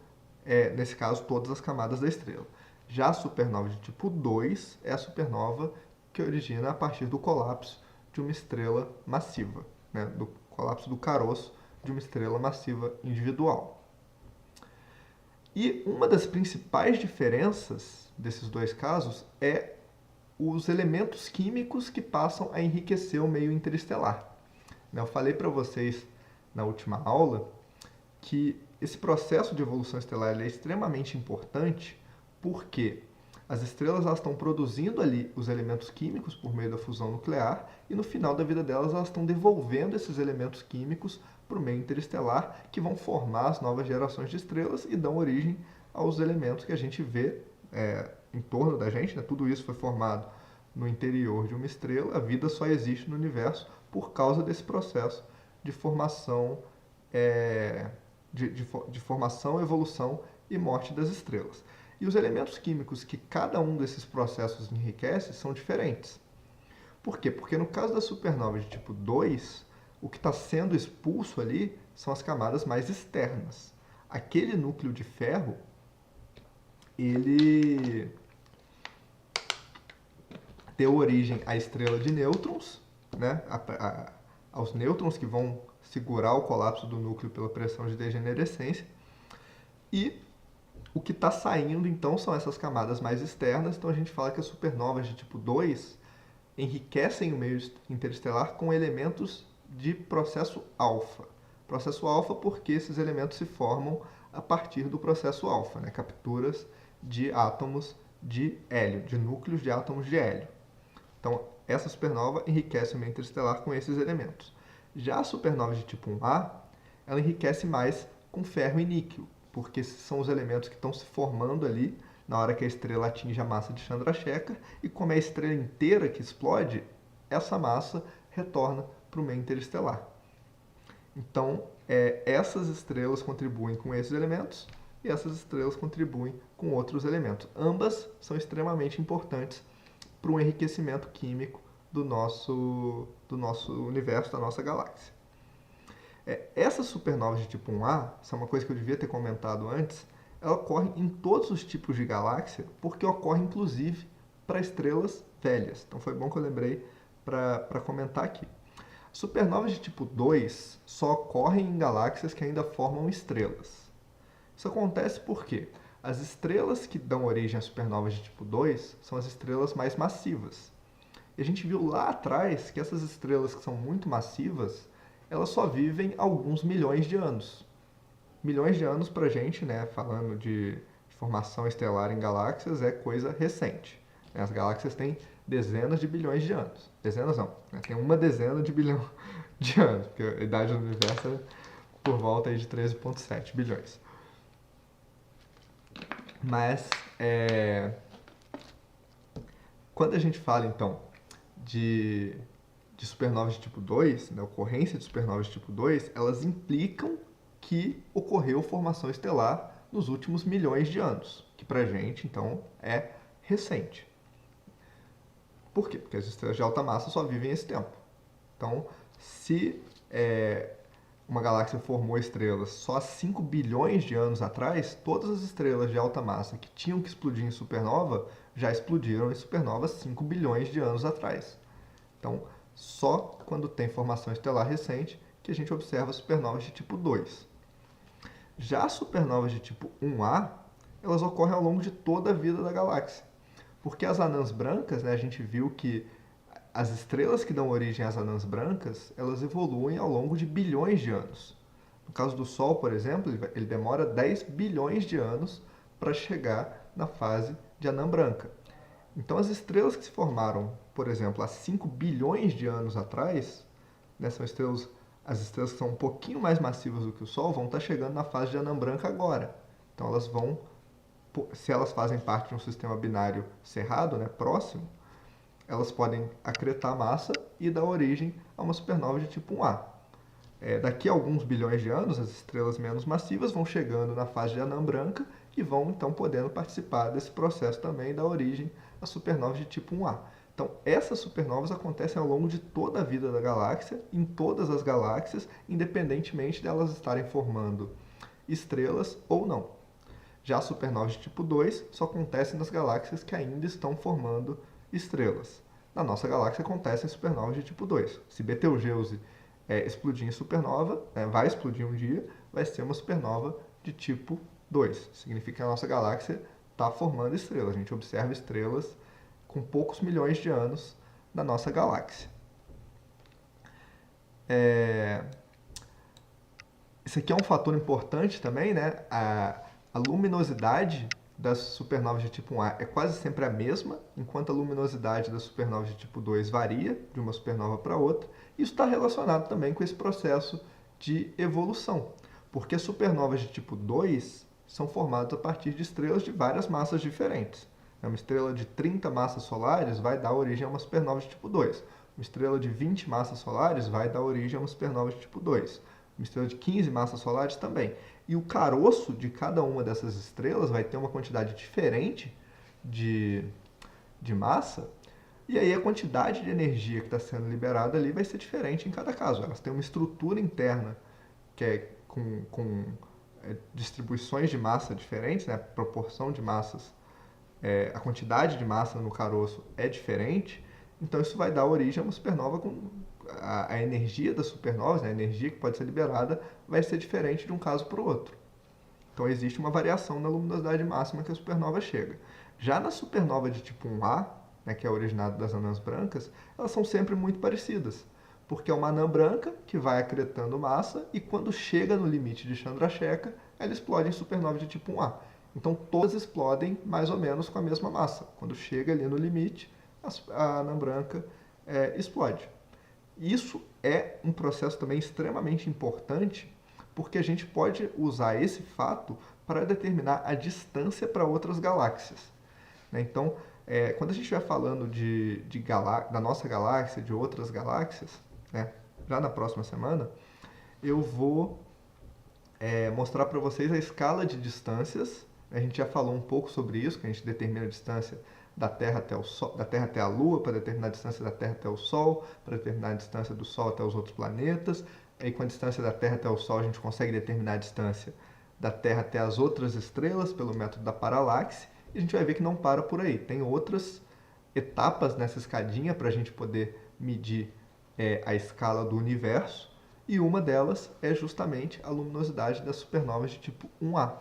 Speaker 1: nesse caso, todas as camadas da estrela. Já a supernova de tipo 2 é a supernova que origina a partir do colapso de uma estrela massiva, né? Do colapso do caroço de uma estrela massiva individual. E uma das principais diferenças desses dois casos é os elementos químicos que passam a enriquecer o meio interestelar. Eu falei para vocês na última aula que esse processo de evolução estelar é extremamente importante porque as estrelas elas estão produzindo ali os elementos químicos por meio da fusão nuclear e no final da vida delas elas estão devolvendo esses elementos químicos para o meio interestelar que vão formar as novas gerações de estrelas e dão origem aos elementos que a gente vê em torno da gente. Né? Tudo isso foi formado no interior de uma estrela. A vida só existe no universo por causa desse processo de formação, de formação, evolução e morte das estrelas. E os elementos químicos que cada um desses processos enriquece são diferentes. Por quê? Porque no caso da supernova de tipo 2, o que está sendo expulso ali são as camadas mais externas. Aquele núcleo de ferro, ele deu origem à estrela de nêutrons, né? Aos nêutrons que vão segurar o colapso do núcleo pela pressão de degenerescência. E o que está saindo, então, são essas camadas mais externas. Então, a gente fala que as supernovas de tipo 2 enriquecem o meio interestelar com elementos de processo alfa. Processo alfa porque esses elementos se formam a partir do processo alfa, né? Capturas de átomos de hélio, de núcleos de átomos de hélio. Então, essa supernova enriquece o meio interestelar com esses elementos. Já a supernova de tipo 1A, ela enriquece mais com ferro e níquel, porque são os elementos que estão se formando ali na hora que a estrela atinge a massa de Chandrasekhar, e como é a estrela inteira que explode, essa massa retorna para o meio interestelar. Então, essas estrelas contribuem com esses elementos e essas estrelas contribuem com outros elementos. Ambas são extremamente importantes para o enriquecimento químico do nosso universo, da nossa galáxia. Essas supernovas de tipo 1A, isso é uma coisa que eu devia ter comentado antes, ela ocorre em todos os tipos de galáxia, porque ocorre inclusive para estrelas velhas. Então foi bom que eu lembrei para comentar aqui. Supernovas de tipo 2 só ocorrem em galáxias que ainda formam estrelas. Isso acontece porque as estrelas que dão origem a supernovas de tipo 2 são as estrelas mais massivas. E a gente viu lá atrás que essas estrelas que são muito massivas, elas só vivem alguns milhões de anos. Milhões de anos pra gente, né, falando de formação estelar em galáxias, é coisa recente. As galáxias têm dezenas de bilhões de anos. Dezenas não, né? Tem uma dezena de bilhão de anos, porque a idade do universo é por volta aí de 13,7 bilhões. Mas, quando a gente fala, então, de supernovas de tipo 2, né, ocorrência de supernovas de tipo 2, elas implicam que ocorreu formação estelar nos últimos milhões de anos, que pra gente, então, é recente. Por quê? Porque as estrelas de alta massa só vivem esse tempo. Então, se uma galáxia formou estrelas só há 5 bilhões de anos atrás, todas as estrelas de alta massa que tinham que explodir em supernova já explodiram em supernova 5 bilhões de anos atrás. Então, Só quando tem formação estelar recente que a gente observa supernovas de tipo 2. Já as supernovas de tipo 1A, elas ocorrem ao longo de toda a vida da galáxia. Porque as anãs brancas, né, a gente viu que as estrelas que dão origem às anãs brancas, elas evoluem ao longo de bilhões de anos. No caso do Sol, por exemplo, ele demora 10 bilhões de anos para chegar na fase de anã branca. Então, as estrelas que se formaram, por exemplo, há 5 bilhões de anos atrás, né, são estrelas, as estrelas que são um pouquinho mais massivas do que o Sol, vão estar chegando na fase de anã branca agora. Então, elas vão, se elas fazem parte de um sistema binário cerrado, né, próximo, elas podem acretar massa e dar origem a uma supernova de tipo 1A. Daqui a alguns bilhões de anos, as estrelas menos massivas vão chegando na fase de anã branca e vão então podendo participar desse processo também da origem a supernovas de tipo 1A. Então, essas supernovas acontecem ao longo de toda a vida da galáxia, em todas as galáxias, independentemente de elas estarem formando estrelas ou não. Já as supernovas de tipo 2 só acontecem nas galáxias que ainda estão formando estrelas. Na nossa galáxia acontecem supernovas de tipo 2. Se Betelgeuse explodir em supernova, vai explodir um dia, vai ser uma supernova de tipo 2. Significa que a nossa galáxia está formando estrelas. A gente observa estrelas com poucos milhões de anos na nossa galáxia. Isso aqui é um fator importante também, né? A luminosidade das supernovas de tipo 1A é quase sempre a mesma, enquanto a luminosidade das supernovas de tipo 2 varia de uma supernova para outra. Isso está relacionado também com esse processo de evolução, porque as supernovas de tipo 2 são formadas a partir de estrelas de várias massas diferentes. Uma estrela de 30 massas solares vai dar origem a uma supernova de tipo 2. Uma estrela de 20 massas solares vai dar origem a uma supernova de tipo 2. Uma estrela de 15 massas solares também. E o caroço de cada uma dessas estrelas vai ter uma quantidade diferente de massa, e aí a quantidade de energia que está sendo liberada ali vai ser diferente em cada caso. Elas têm uma estrutura interna que é com distribuições de massa diferentes, né? A proporção de massas, a quantidade de massa no caroço é diferente, então isso vai dar origem a uma supernova com a energia das supernovas, né, a energia que pode ser liberada, vai ser diferente de um caso para o outro. Então existe uma variação na luminosidade máxima que a supernova chega. Já na supernova de tipo 1A, né, que é originada das anãs brancas, elas são sempre muito parecidas, porque é uma anã branca que vai acretando massa e quando chega no limite de Chandrasekhar, ela explode em supernova de tipo 1A. Então todas explodem mais ou menos com a mesma massa. Quando chega ali no limite, a anã branca explode. Isso é um processo também extremamente importante, porque a gente pode usar esse fato para determinar a distância para outras galáxias. Então, quando a gente estiver falando da nossa galáxia, de outras galáxias, né, já na próxima semana, eu vou mostrar para vocês a escala de distâncias. A gente já falou um pouco sobre isso, que a gente determina a distância da Terra até o Sol, da Terra até a Lua, para determinar a distância da Terra até o Sol, para determinar a distância do Sol até os outros planetas. E com a distância da Terra até o Sol, a gente consegue determinar a distância da Terra até as outras estrelas pelo método da paralaxe. E a gente vai ver que não para por aí. Tem outras etapas nessa escadinha para a gente poder medir a escala do universo. E uma delas é justamente a luminosidade das supernovas de tipo 1A.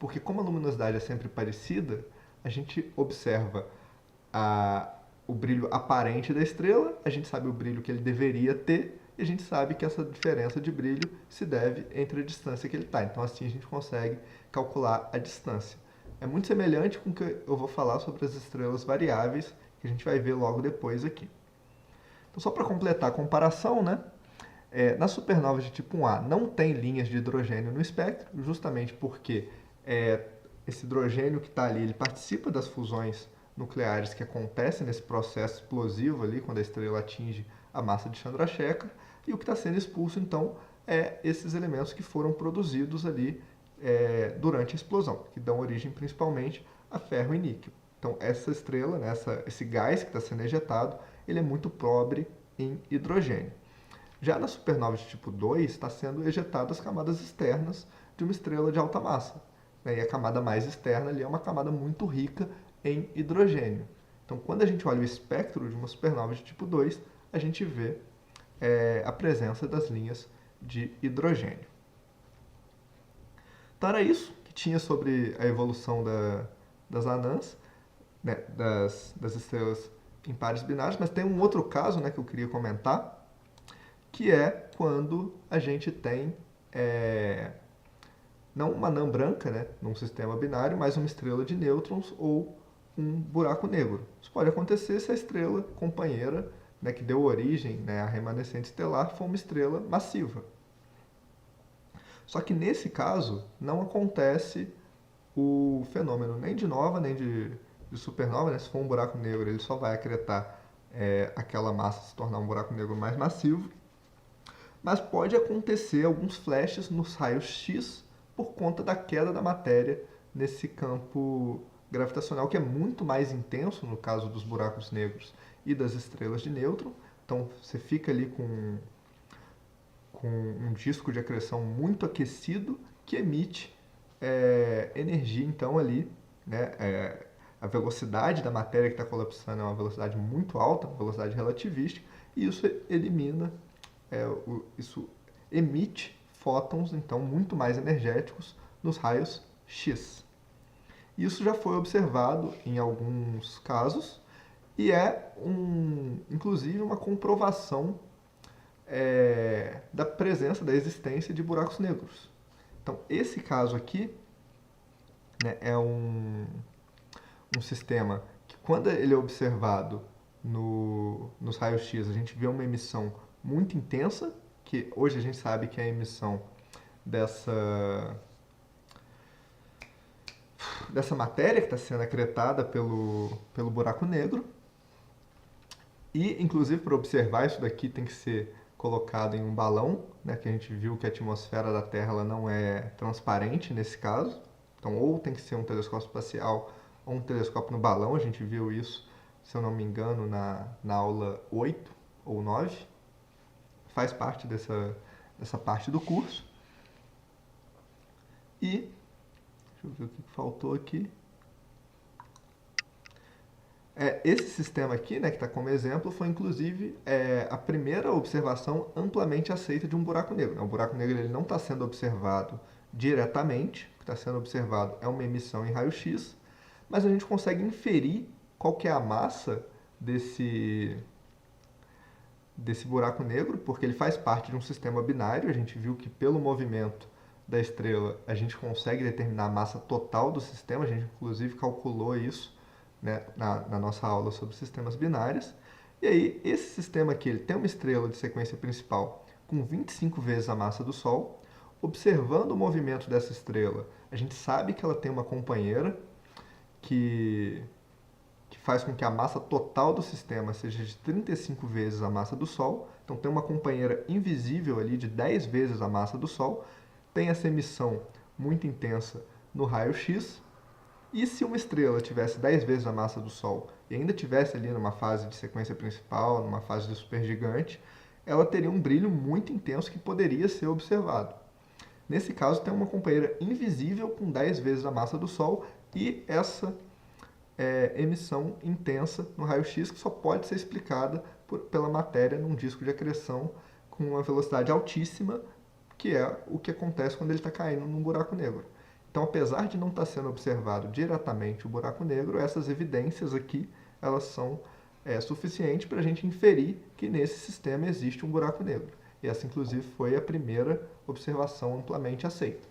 Speaker 1: Porque como a luminosidade é sempre parecida, a gente observa o brilho aparente da estrela, a gente sabe o brilho que ele deveria ter, e a gente sabe que essa diferença de brilho se deve entre a distância que ele está. Então assim a gente consegue calcular a distância. É muito semelhante com o que eu vou falar sobre as estrelas variáveis, que a gente vai ver logo depois aqui. Então só para completar a comparação, né? Nas supernovas de tipo 1A não tem linhas de hidrogênio no espectro, justamente porque esse hidrogênio que está ali, ele participa das fusões nucleares que acontecem nesse processo explosivo ali, quando a estrela atinge a massa de Chandrasekhar, e o que está sendo expulso, então, é esses elementos que foram produzidos ali durante a explosão, que dão origem principalmente a ferro e níquel. Então, essa estrela, né, esse gás que está sendo ejetado, ele é muito pobre em hidrogênio. Já na supernova de tipo 2, está sendo ejetadas camadas externas de uma estrela de alta massa. E a camada mais externa ali é uma camada muito rica em hidrogênio. Então, quando a gente olha o espectro de uma supernova de tipo 2, a gente vê a presença das linhas de hidrogênio. Então era isso que tinha sobre a evolução das anãs, né, das estrelas em pares binários, mas tem um outro caso, né, que eu queria comentar, que é quando a gente tem não uma anã branca, né, num sistema binário, mas uma estrela de nêutrons ou um buraco negro. Isso pode acontecer se a estrela companheira, né, que deu origem, né, à remanescente estelar for uma estrela massiva. Só que nesse caso não acontece o fenômeno nem de nova nem de supernova, né? Se for um buraco negro, ele só vai acretar aquela massa se tornar um buraco negro mais massivo. Mas pode acontecer alguns flashes nos raios X por conta da queda da matéria nesse campo gravitacional, que é muito mais intenso no caso dos buracos negros e das estrelas de nêutron. Então você fica ali com um disco de acreção muito aquecido que emite energia, então, ali, né, a velocidade da matéria que está colapsando é uma velocidade muito alta, velocidade relativística, e isso elimina, isso emite fótons, então, muito mais energéticos nos raios X. Isso já foi observado em alguns casos e inclusive, uma comprovação da presença, da existência de buracos negros. Então, esse caso aqui, né, é um sistema que, quando ele é observado nos raios X, a gente vê uma emissão muito intensa, que hoje a gente sabe que é a emissão dessa matéria que está sendo acretada pelo buraco negro. E, inclusive, para observar isso daqui tem que ser colocado em um balão, né, que a gente viu que a atmosfera da Terra ela não é transparente nesse caso. Então, ou tem que ser um telescópio espacial ou um telescópio no balão. A gente viu isso, se eu não me engano, na aula 8 ou 9. Faz parte dessa parte do curso. E, deixa eu ver o que faltou aqui. Esse sistema aqui, né, que está como exemplo, foi inclusive a primeira observação amplamente aceita de um buraco negro. O buraco negro ele não está sendo observado diretamente, o que está sendo observado é uma emissão em raio-x, mas a gente consegue inferir qual que é a massa desse buraco negro, porque ele faz parte de um sistema binário. A gente viu que pelo movimento da estrela a gente consegue determinar a massa total do sistema, a gente inclusive calculou isso, né, na nossa aula sobre sistemas binários. E aí, esse sistema aqui ele tem uma estrela de sequência principal com 25 vezes a massa do Sol. Observando o movimento dessa estrela, a gente sabe que ela tem uma companheira que faz com que a massa total do sistema seja de 35 vezes a massa do Sol. Então tem uma companheira invisível ali de 10 vezes a massa do Sol. Tem essa emissão muito intensa no raio-x. E se uma estrela tivesse 10 vezes a massa do Sol e ainda tivesse ali numa fase de sequência principal, numa fase de supergigante, ela teria um brilho muito intenso que poderia ser observado. Nesse caso, tem uma companheira invisível com 10 vezes a massa do Sol e essa emissão intensa no raio-x que só pode ser explicada pela matéria num disco de acreção com uma velocidade altíssima, que é o que acontece quando ele está caindo num buraco negro. Então, apesar de não estar sendo observado diretamente o buraco negro, essas evidências aqui elas são suficientes para a gente inferir que nesse sistema existe um buraco negro. E essa, inclusive, foi a primeira observação amplamente aceita.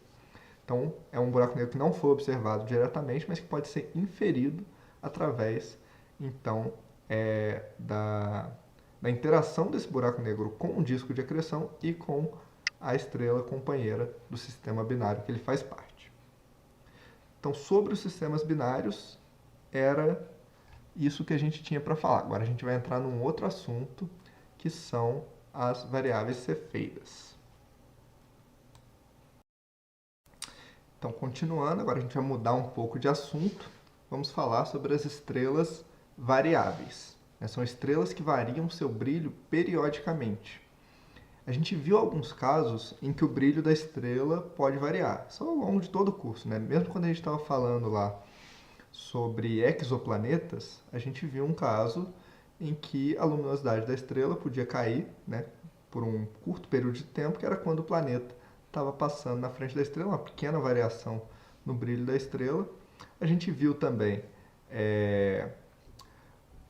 Speaker 1: Então, é um buraco negro que não foi observado diretamente, mas que pode ser inferido através, então, da interação desse buraco negro com o disco de acreção e com a estrela companheira do sistema binário que ele faz parte. Então, sobre os sistemas binários, era isso que a gente tinha para falar. Agora a gente vai entrar num outro assunto, que são as variáveis cefeidas. Então, continuando, agora a gente vai mudar um pouco de assunto. Vamos falar sobre as estrelas variáveis. São estrelas que variam seu brilho periodicamente. A gente viu alguns casos em que o brilho da estrela pode variar. Isso ao longo de todo o curso, né? Mesmo quando a gente estava falando lá sobre exoplanetas, a gente viu um caso em que a luminosidade da estrela podia cair, né, por um curto período de tempo, que era quando o planeta estava passando na frente da estrela, uma pequena variação no brilho da estrela. A gente viu também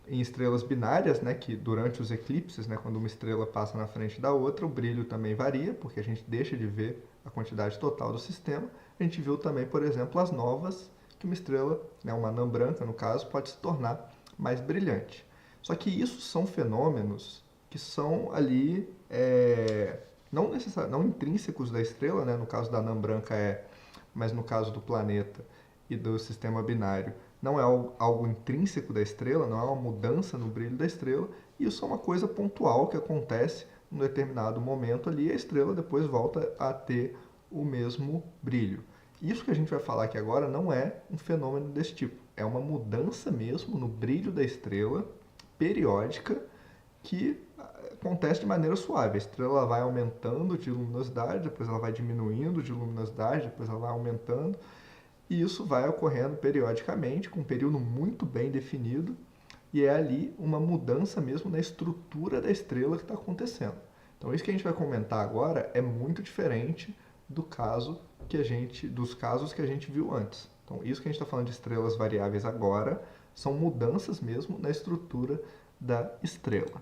Speaker 1: em estrelas binárias, né, que durante os eclipses, né, quando uma estrela passa na frente da outra, o brilho também varia, porque a gente deixa de ver a quantidade total do sistema. A gente viu também, por exemplo, as novas, que uma estrela, né, uma anã branca no caso, pode se tornar mais brilhante. Só que isso são fenômenos que são ali não intrínsecos da estrela, né, no caso da anã branca mas no caso do planeta e do sistema binário, não é algo intrínseco da estrela, não é uma mudança no brilho da estrela, e isso é uma coisa pontual que acontece em um determinado momento ali, e a estrela depois volta a ter o mesmo brilho. Isso que a gente vai falar aqui agora não é um fenômeno desse tipo, é uma mudança mesmo no brilho da estrela, periódica, que acontece de maneira suave. A estrela vai aumentando de luminosidade, depois ela vai diminuindo de luminosidade, depois ela vai aumentando, e isso vai ocorrendo periodicamente, com um período muito bem definido, e é ali uma mudança mesmo na estrutura da estrela que está acontecendo. Então, isso que a gente vai comentar agora é muito diferente dos casos que a gente viu antes. Então, isso que a gente está falando de estrelas variáveis agora são mudanças mesmo na estrutura da estrela.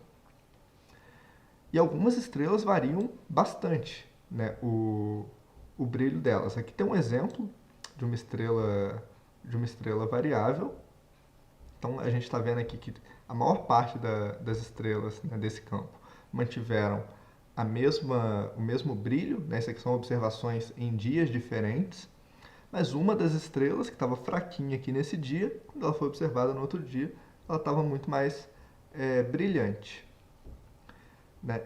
Speaker 1: E algumas estrelas variam bastante, né, o brilho delas. Aqui tem um exemplo de uma estrela variável. Então a gente está vendo aqui que a maior parte das estrelas, né, desse campo mantiveram o mesmo brilho, né? Isso aqui são observações em dias diferentes, mas uma das estrelas que estava fraquinha aqui nesse dia, quando ela foi observada no outro dia, ela estava muito mais brilhante, né?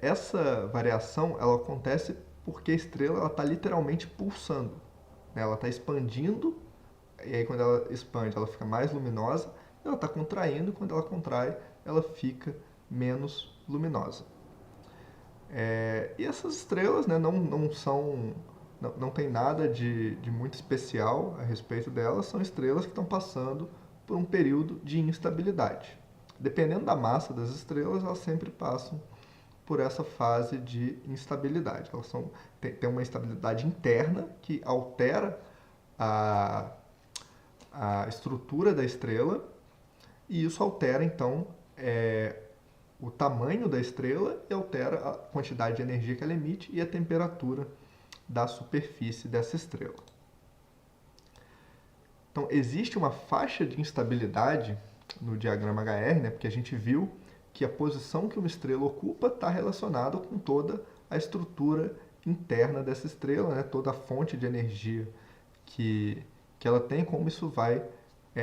Speaker 1: Essa variação ela acontece porque a estrela está literalmente pulsando, né? Ela está expandindo, e aí quando ela expande ela fica mais luminosa, ela está contraindo, e quando ela contrai ela fica menos luminosa. E essas estrelas, né, não tem nada de muito especial a respeito delas, são estrelas que estão passando por um período de instabilidade. Dependendo da massa das estrelas, elas sempre passam por essa fase de instabilidade. Elas têm uma instabilidade interna que altera a estrutura da estrela, e isso altera então o tamanho da estrela e altera a quantidade de energia que ela emite e a temperatura da superfície dessa estrela. Então, existe uma faixa de instabilidade no diagrama HR, né, porque a gente viu que a posição que uma estrela ocupa está relacionada com toda a estrutura interna dessa estrela, né, toda a fonte de energia que ela tem, como isso vai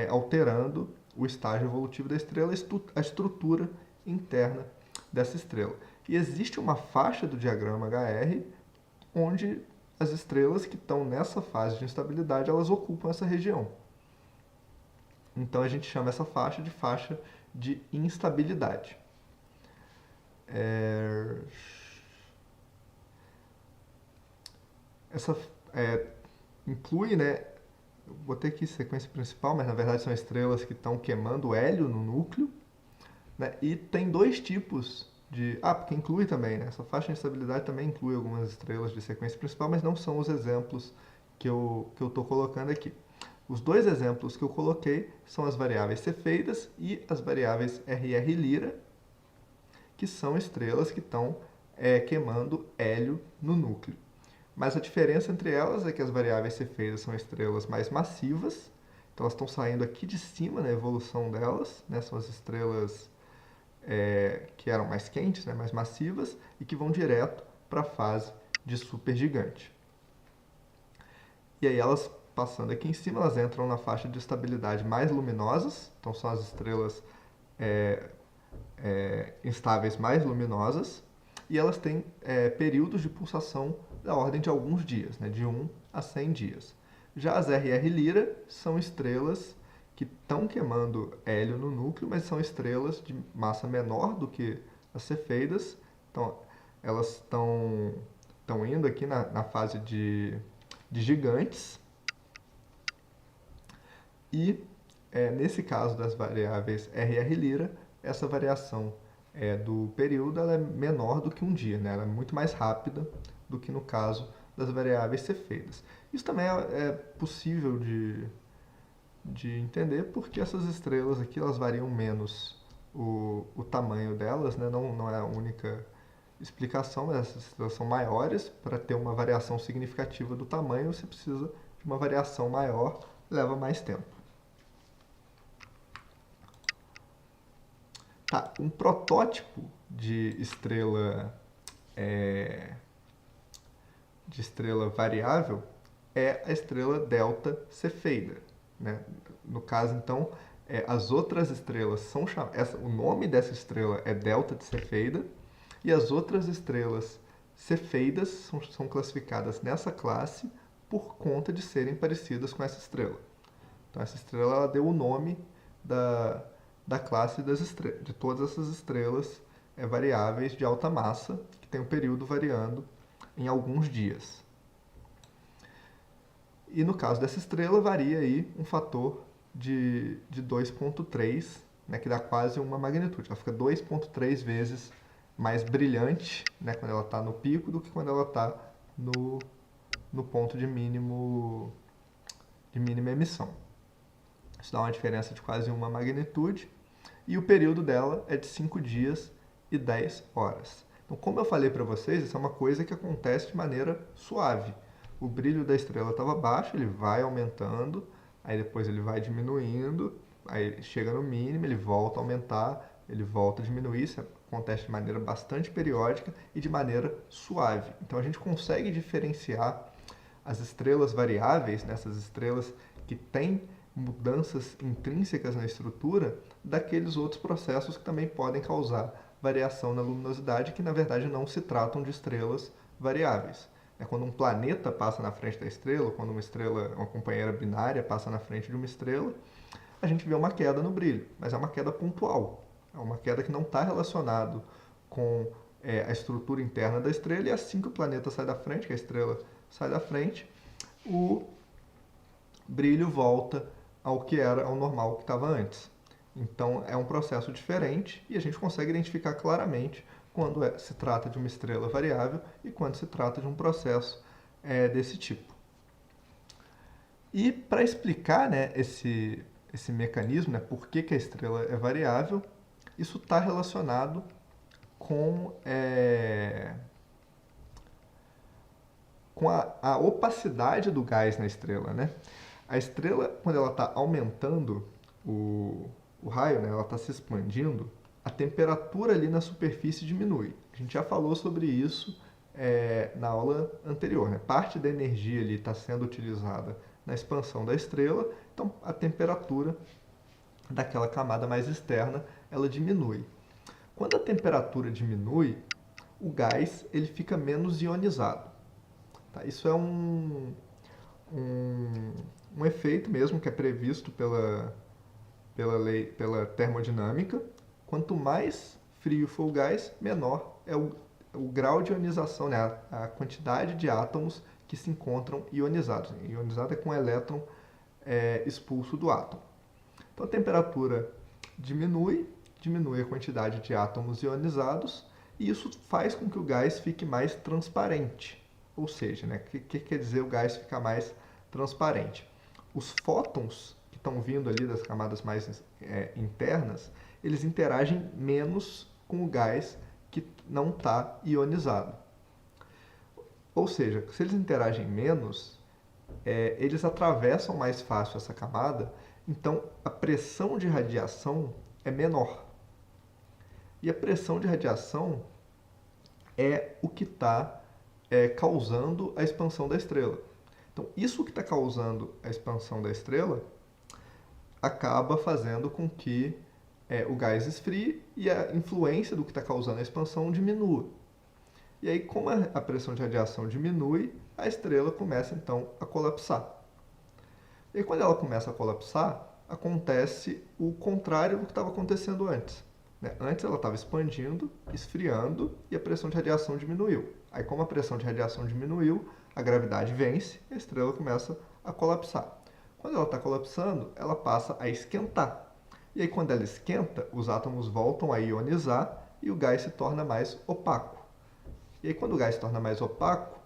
Speaker 1: alterando o estágio evolutivo da estrela, a estrutura interna dessa estrela. E existe uma faixa do diagrama HR onde as estrelas que estão nessa fase de instabilidade, elas ocupam essa região. Então a gente chama essa faixa de instabilidade. Essa inclui, né, botei aqui sequência principal, mas na verdade são estrelas que estão queimando hélio no núcleo, né, e tem dois tipos porque inclui também, né, essa faixa de instabilidade também inclui algumas estrelas de sequência principal, mas não são os exemplos que eu estou colocando aqui. Os dois exemplos que eu coloquei são as variáveis Cefeidas e as variáveis RR Lyra, que são estrelas que estão queimando hélio no núcleo. Mas a diferença entre elas é que as variáveis Cefeidas são estrelas mais massivas, então elas estão saindo aqui de cima na evolução delas, né? São as estrelas que eram mais quentes, né? Mais massivas, e que vão direto para a fase de supergigante. E aí elas, passando aqui em cima, elas entram na faixa de estabilidade mais luminosas, então são as estrelas instáveis mais luminosas, e elas têm períodos de pulsação da ordem de alguns dias, né, de 1 a 100 dias. Já as RR Lyra são estrelas que estão queimando hélio no núcleo, mas são estrelas de massa menor do que as Cefeidas, então elas estão indo aqui na fase de gigantes, e nesse caso das variáveis RR Lyra, essa variação do período ela é menor do que um dia, né? Ela é muito mais rápida do que no caso das variáveis cefeidas. Isso também é possível de entender porque essas estrelas aqui elas variam menos o tamanho delas, né? Não é a única explicação, mas essas estrelas são maiores. Para ter uma variação significativa do tamanho, você precisa de uma variação maior, leva mais tempo. Tá, um protótipo de estrela variável é a estrela delta Cefeida, né? No caso, então, as outras estrelas são chamadas... O nome dessa estrela é delta de Cefeida, e as outras estrelas cefeidas são classificadas nessa classe por conta de serem parecidas com essa estrela. Então, essa estrela ela deu o nome da classe de todas essas estrelas variáveis de alta massa, que tem um período variando em alguns dias. E no caso dessa estrela, varia aí um fator de 2,3, né, que dá quase uma magnitude. Ela fica 2,3 vezes mais brilhante, né, quando ela está no pico do que quando ela está no ponto de mínima emissão. Isso dá uma diferença de quase uma magnitude. E o período dela é de 5 dias e 10 horas. Então, como eu falei para vocês, isso é uma coisa que acontece de maneira suave. O brilho da estrela estava baixo, ele vai aumentando, aí depois ele vai diminuindo, aí chega no mínimo, ele volta a aumentar, ele volta a diminuir. Isso acontece de maneira bastante periódica e de maneira suave. Então, a gente consegue diferenciar as estrelas variáveis, nessas estrelas que têm mudanças intrínsecas na estrutura, daqueles outros processos que também podem causar variação na luminosidade, que na verdade não se tratam de estrelas variáveis. Quando um planeta passa na frente da estrela, quando uma companheira binária passa na frente de uma estrela, a gente vê uma queda no brilho, mas é uma queda pontual. É uma queda que não está relacionada com a estrutura interna da estrela, e assim que o planeta sai da frente, que a estrela sai da frente, o brilho volta ao normal que estava antes. Então é um processo diferente e a gente consegue identificar claramente quando se trata de uma estrela variável e quando se trata de um processo desse tipo. E para explicar, né, esse mecanismo, né, por que a estrela é variável, isso está relacionado com a opacidade do gás na estrela, né? A estrela, quando ela está aumentando o raio, né, ela está se expandindo, a temperatura ali na superfície diminui. A gente já falou sobre isso na aula anterior, né? Parte da energia ali está sendo utilizada na expansão da estrela, então a temperatura daquela camada mais externa ela diminui. Quando a temperatura diminui, o gás ele fica menos ionizado. Tá? Isso é um efeito mesmo que é previsto pela termodinâmica. Quanto mais frio for o gás, menor é o grau de ionização, né? A quantidade de átomos que se encontram ionizados. Ionizado é com o elétron expulso do átomo. Então a temperatura diminui a quantidade de átomos ionizados, e isso faz com que o gás fique mais transparente. Ou seja, né, o que quer dizer o gás ficar mais transparente? Os fótons que estão vindo ali das camadas mais internas, eles interagem menos com o gás que não está ionizado. Ou seja, se eles interagem menos, eles atravessam mais fácil essa camada, então a pressão de radiação é menor. E a pressão de radiação é o que está causando a expansão da estrela. Então, isso que está causando a expansão da estrela acaba fazendo com que o gás esfrie e a influência do que está causando a expansão diminua. E aí, como a pressão de radiação diminui, a estrela começa então a colapsar. E aí, quando ela começa a colapsar, acontece o contrário do que estava acontecendo antes. Antes ela estava expandindo, esfriando e a pressão de radiação diminuiu. Aí, como a pressão de radiação diminuiu, a gravidade vence e a estrela começa a colapsar. Quando ela está colapsando, ela passa a esquentar. E aí, quando ela esquenta, os átomos voltam a ionizar e o gás se torna mais opaco. E aí, quando o gás se torna mais opaco,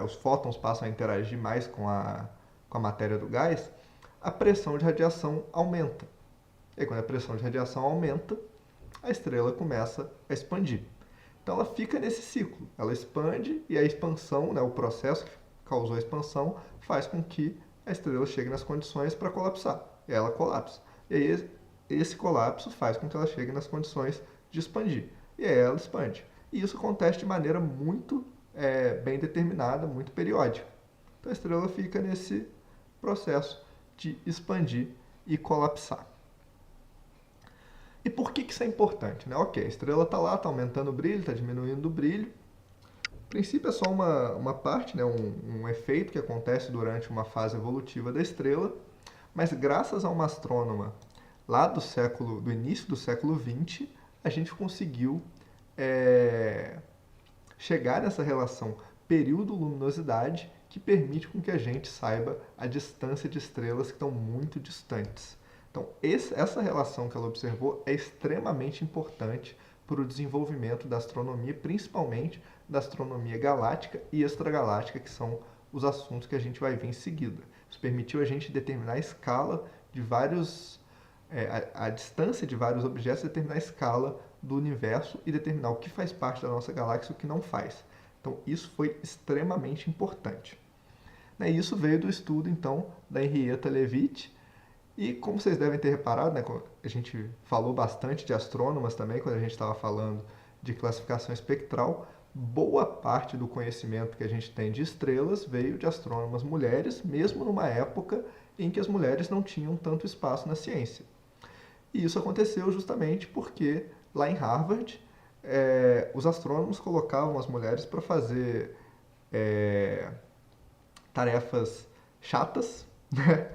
Speaker 1: os fótons passam a interagir mais com a matéria do gás, a pressão de radiação aumenta. E aí, quando a pressão de radiação aumenta, a estrela começa a expandir. Então, ela fica nesse ciclo. Ela expande e a expansão, né, o processo que causou a expansão, faz com que a estrela chegue nas condições para colapsar. E ela colapsa. E aí, esse colapso faz com que ela chegue nas condições de expandir. E aí ela expande. E isso acontece de maneira muito bem determinada, muito periódica. Então a estrela fica nesse processo de expandir e colapsar. E por que isso é importante? Né? Ok, a estrela está lá, está aumentando o brilho, está diminuindo o brilho. No princípio é só uma parte, né? um efeito que acontece durante uma fase evolutiva da estrela, mas graças a uma astrônoma lá do início do século XX, a gente conseguiu chegar nessa relação período-luminosidade que permite com que a gente saiba a distância de estrelas que estão muito distantes. Então, essa relação que ela observou é extremamente importante para o desenvolvimento da astronomia, principalmente da astronomia galáctica e extragaláctica, que são os assuntos que a gente vai ver em seguida. Isso permitiu a gente determinar a escala de vários, a distância de vários objetos, determinar a escala do universo e determinar o que faz parte da nossa galáxia e o que não faz. Então, isso foi extremamente importante. E isso veio do estudo, então, da Henrietta Leavitt. E como vocês devem ter reparado, né, a gente falou bastante de astrônomas também, quando a gente estava falando de classificação espectral, boa parte do conhecimento que a gente tem de estrelas veio de astrônomas mulheres, mesmo numa época em que as mulheres não tinham tanto espaço na ciência. E isso aconteceu justamente porque lá em Harvard, os astrônomos colocavam as mulheres para fazer tarefas chatas, né?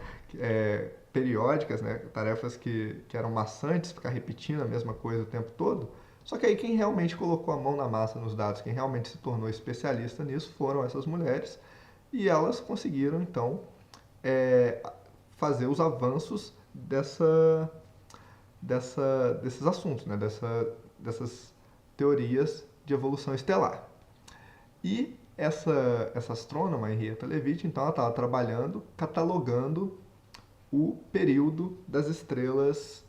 Speaker 1: Periódicas, né? Tarefas que eram maçantes, ficar repetindo a mesma coisa o tempo todo. Só que aí quem realmente colocou a mão na massa nos dados, quem realmente se tornou especialista nisso, foram essas mulheres. E elas conseguiram, então, fazer os avanços desses assuntos, né? Dessas teorias de evolução estelar. E essa astrônoma, Henrietta Leavitt, então, ela estava trabalhando, catalogando o período das estrelas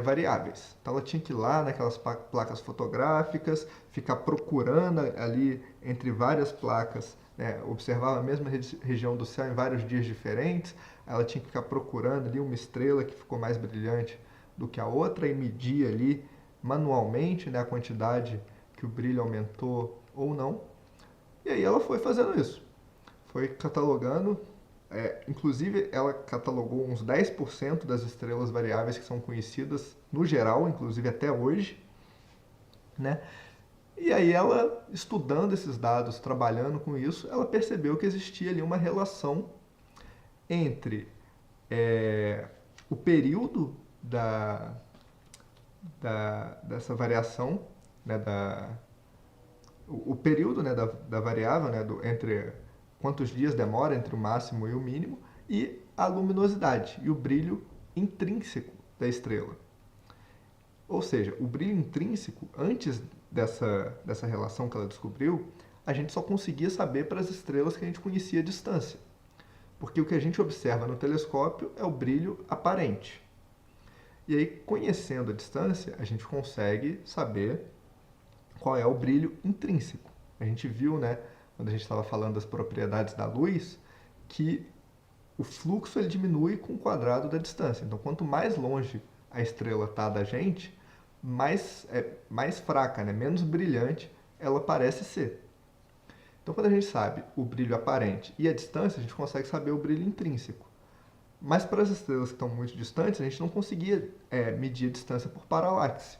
Speaker 1: variáveis. Então ela tinha que ir lá naquelas placas fotográficas, ficar procurando ali entre várias placas, né, observar a mesma região do céu em vários dias diferentes. Ela tinha que ficar procurando ali uma estrela que ficou mais brilhante do que a outra e medir ali manualmente, né, a quantidade que o brilho aumentou ou não. E aí ela foi fazendo isso. Foi catalogando. Inclusive, ela catalogou uns 10% das estrelas variáveis que são conhecidas no geral, inclusive até hoje. Né? E aí ela, estudando esses dados, trabalhando com isso, ela percebeu que existia ali uma relação entre o período dessa variação, né, o período, né, da variável, né, entre quantos dias demora entre o máximo e o mínimo, e a luminosidade e o brilho intrínseco da estrela. Ou seja, o brilho intrínseco, antes dessa relação que ela descobriu, a gente só conseguia saber para as estrelas que a gente conhecia a distância. Porque o que a gente observa no telescópio é o brilho aparente. E aí, conhecendo a distância, a gente consegue saber qual é o brilho intrínseco. A gente viu, né, quando a gente estava falando das propriedades da luz, que o fluxo ele diminui com o quadrado da distância. Então, quanto mais longe a estrela está da gente, mais fraca, né? Menos brilhante ela parece ser. Então, quando a gente sabe o brilho aparente e a distância, a gente consegue saber o brilho intrínseco. Mas para as estrelas que estão muito distantes, a gente não conseguia medir a distância por paralaxe.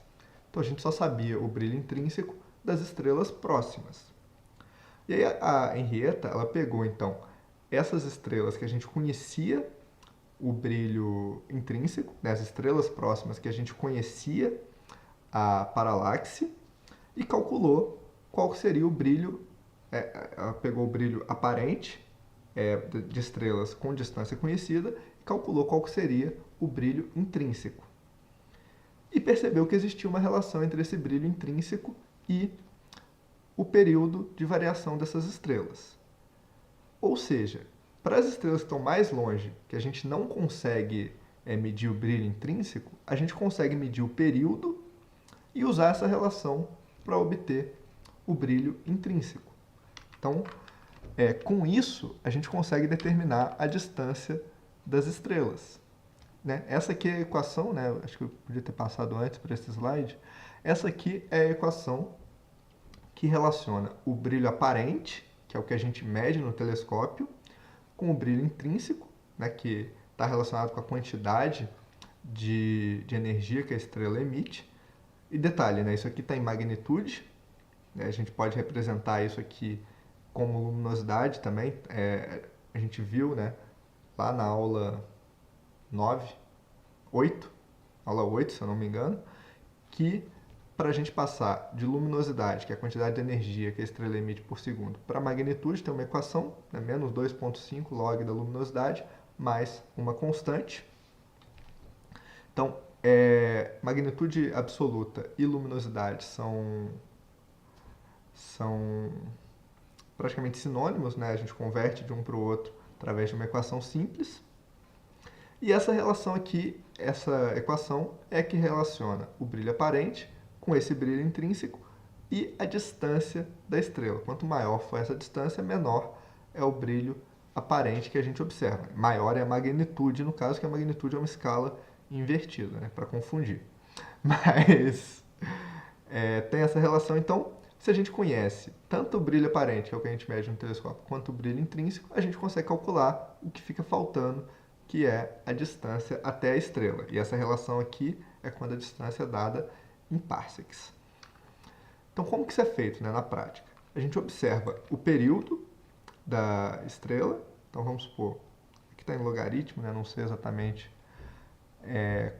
Speaker 1: Então, a gente só sabia o brilho intrínseco das estrelas próximas. E aí a Henrietta, ela pegou, então, essas estrelas que a gente conhecia o brilho intrínseco, né, as estrelas próximas que a gente conhecia a paralaxe, e calculou qual seria o brilho, ela pegou o brilho aparente de estrelas com distância conhecida e calculou qual seria o brilho intrínseco. e percebeu que existia uma relação entre esse brilho intrínseco e o período de variação dessas estrelas. Ou seja, para as estrelas que estão mais longe, que a gente não consegue medir o brilho intrínseco, a gente consegue medir o período e usar essa relação para obter o brilho intrínseco. Então, com isso, a gente consegue determinar a distância das estrelas. Né? Essa aqui é a equação, né? Acho que eu podia ter passado antes para esse slide. Essa aqui é a equação que relaciona o brilho aparente, que é o que a gente mede no telescópio, com o brilho intrínseco, né? Que está relacionado com a quantidade de energia que a estrela emite. E detalhe, né? Isso aqui está em magnitude, né? A gente pode representar isso aqui como luminosidade também. A gente viu, né? Lá na aula 8, aula 8, se eu não me engano, que para a gente passar de luminosidade, que é a quantidade de energia que a estrela emite por segundo, para magnitude, tem uma equação, né, menos 2,5 log da luminosidade, mais uma constante. Então, magnitude absoluta e luminosidade são praticamente sinônimos, né? A gente converte de um para o outro através de uma equação simples. E essa relação aqui, essa equação, é que relaciona o brilho aparente com esse brilho intrínseco e a distância da estrela. Quanto maior for essa distância, menor é o brilho aparente que a gente observa. Maior é a magnitude, no caso, que a magnitude é uma escala invertida, né, para confundir. Mas tem essa relação. Então, se a gente conhece tanto o brilho aparente, que é o que a gente mede no telescópio, quanto o brilho intrínseco, a gente consegue calcular o que fica faltando, que é a distância até a estrela. E essa relação aqui é quando a distância é dada em parsecs. Então, como que isso é feito, né, na prática? A gente observa o período da estrela. Então, vamos supor, aqui está em logaritmo, né, não sei exatamente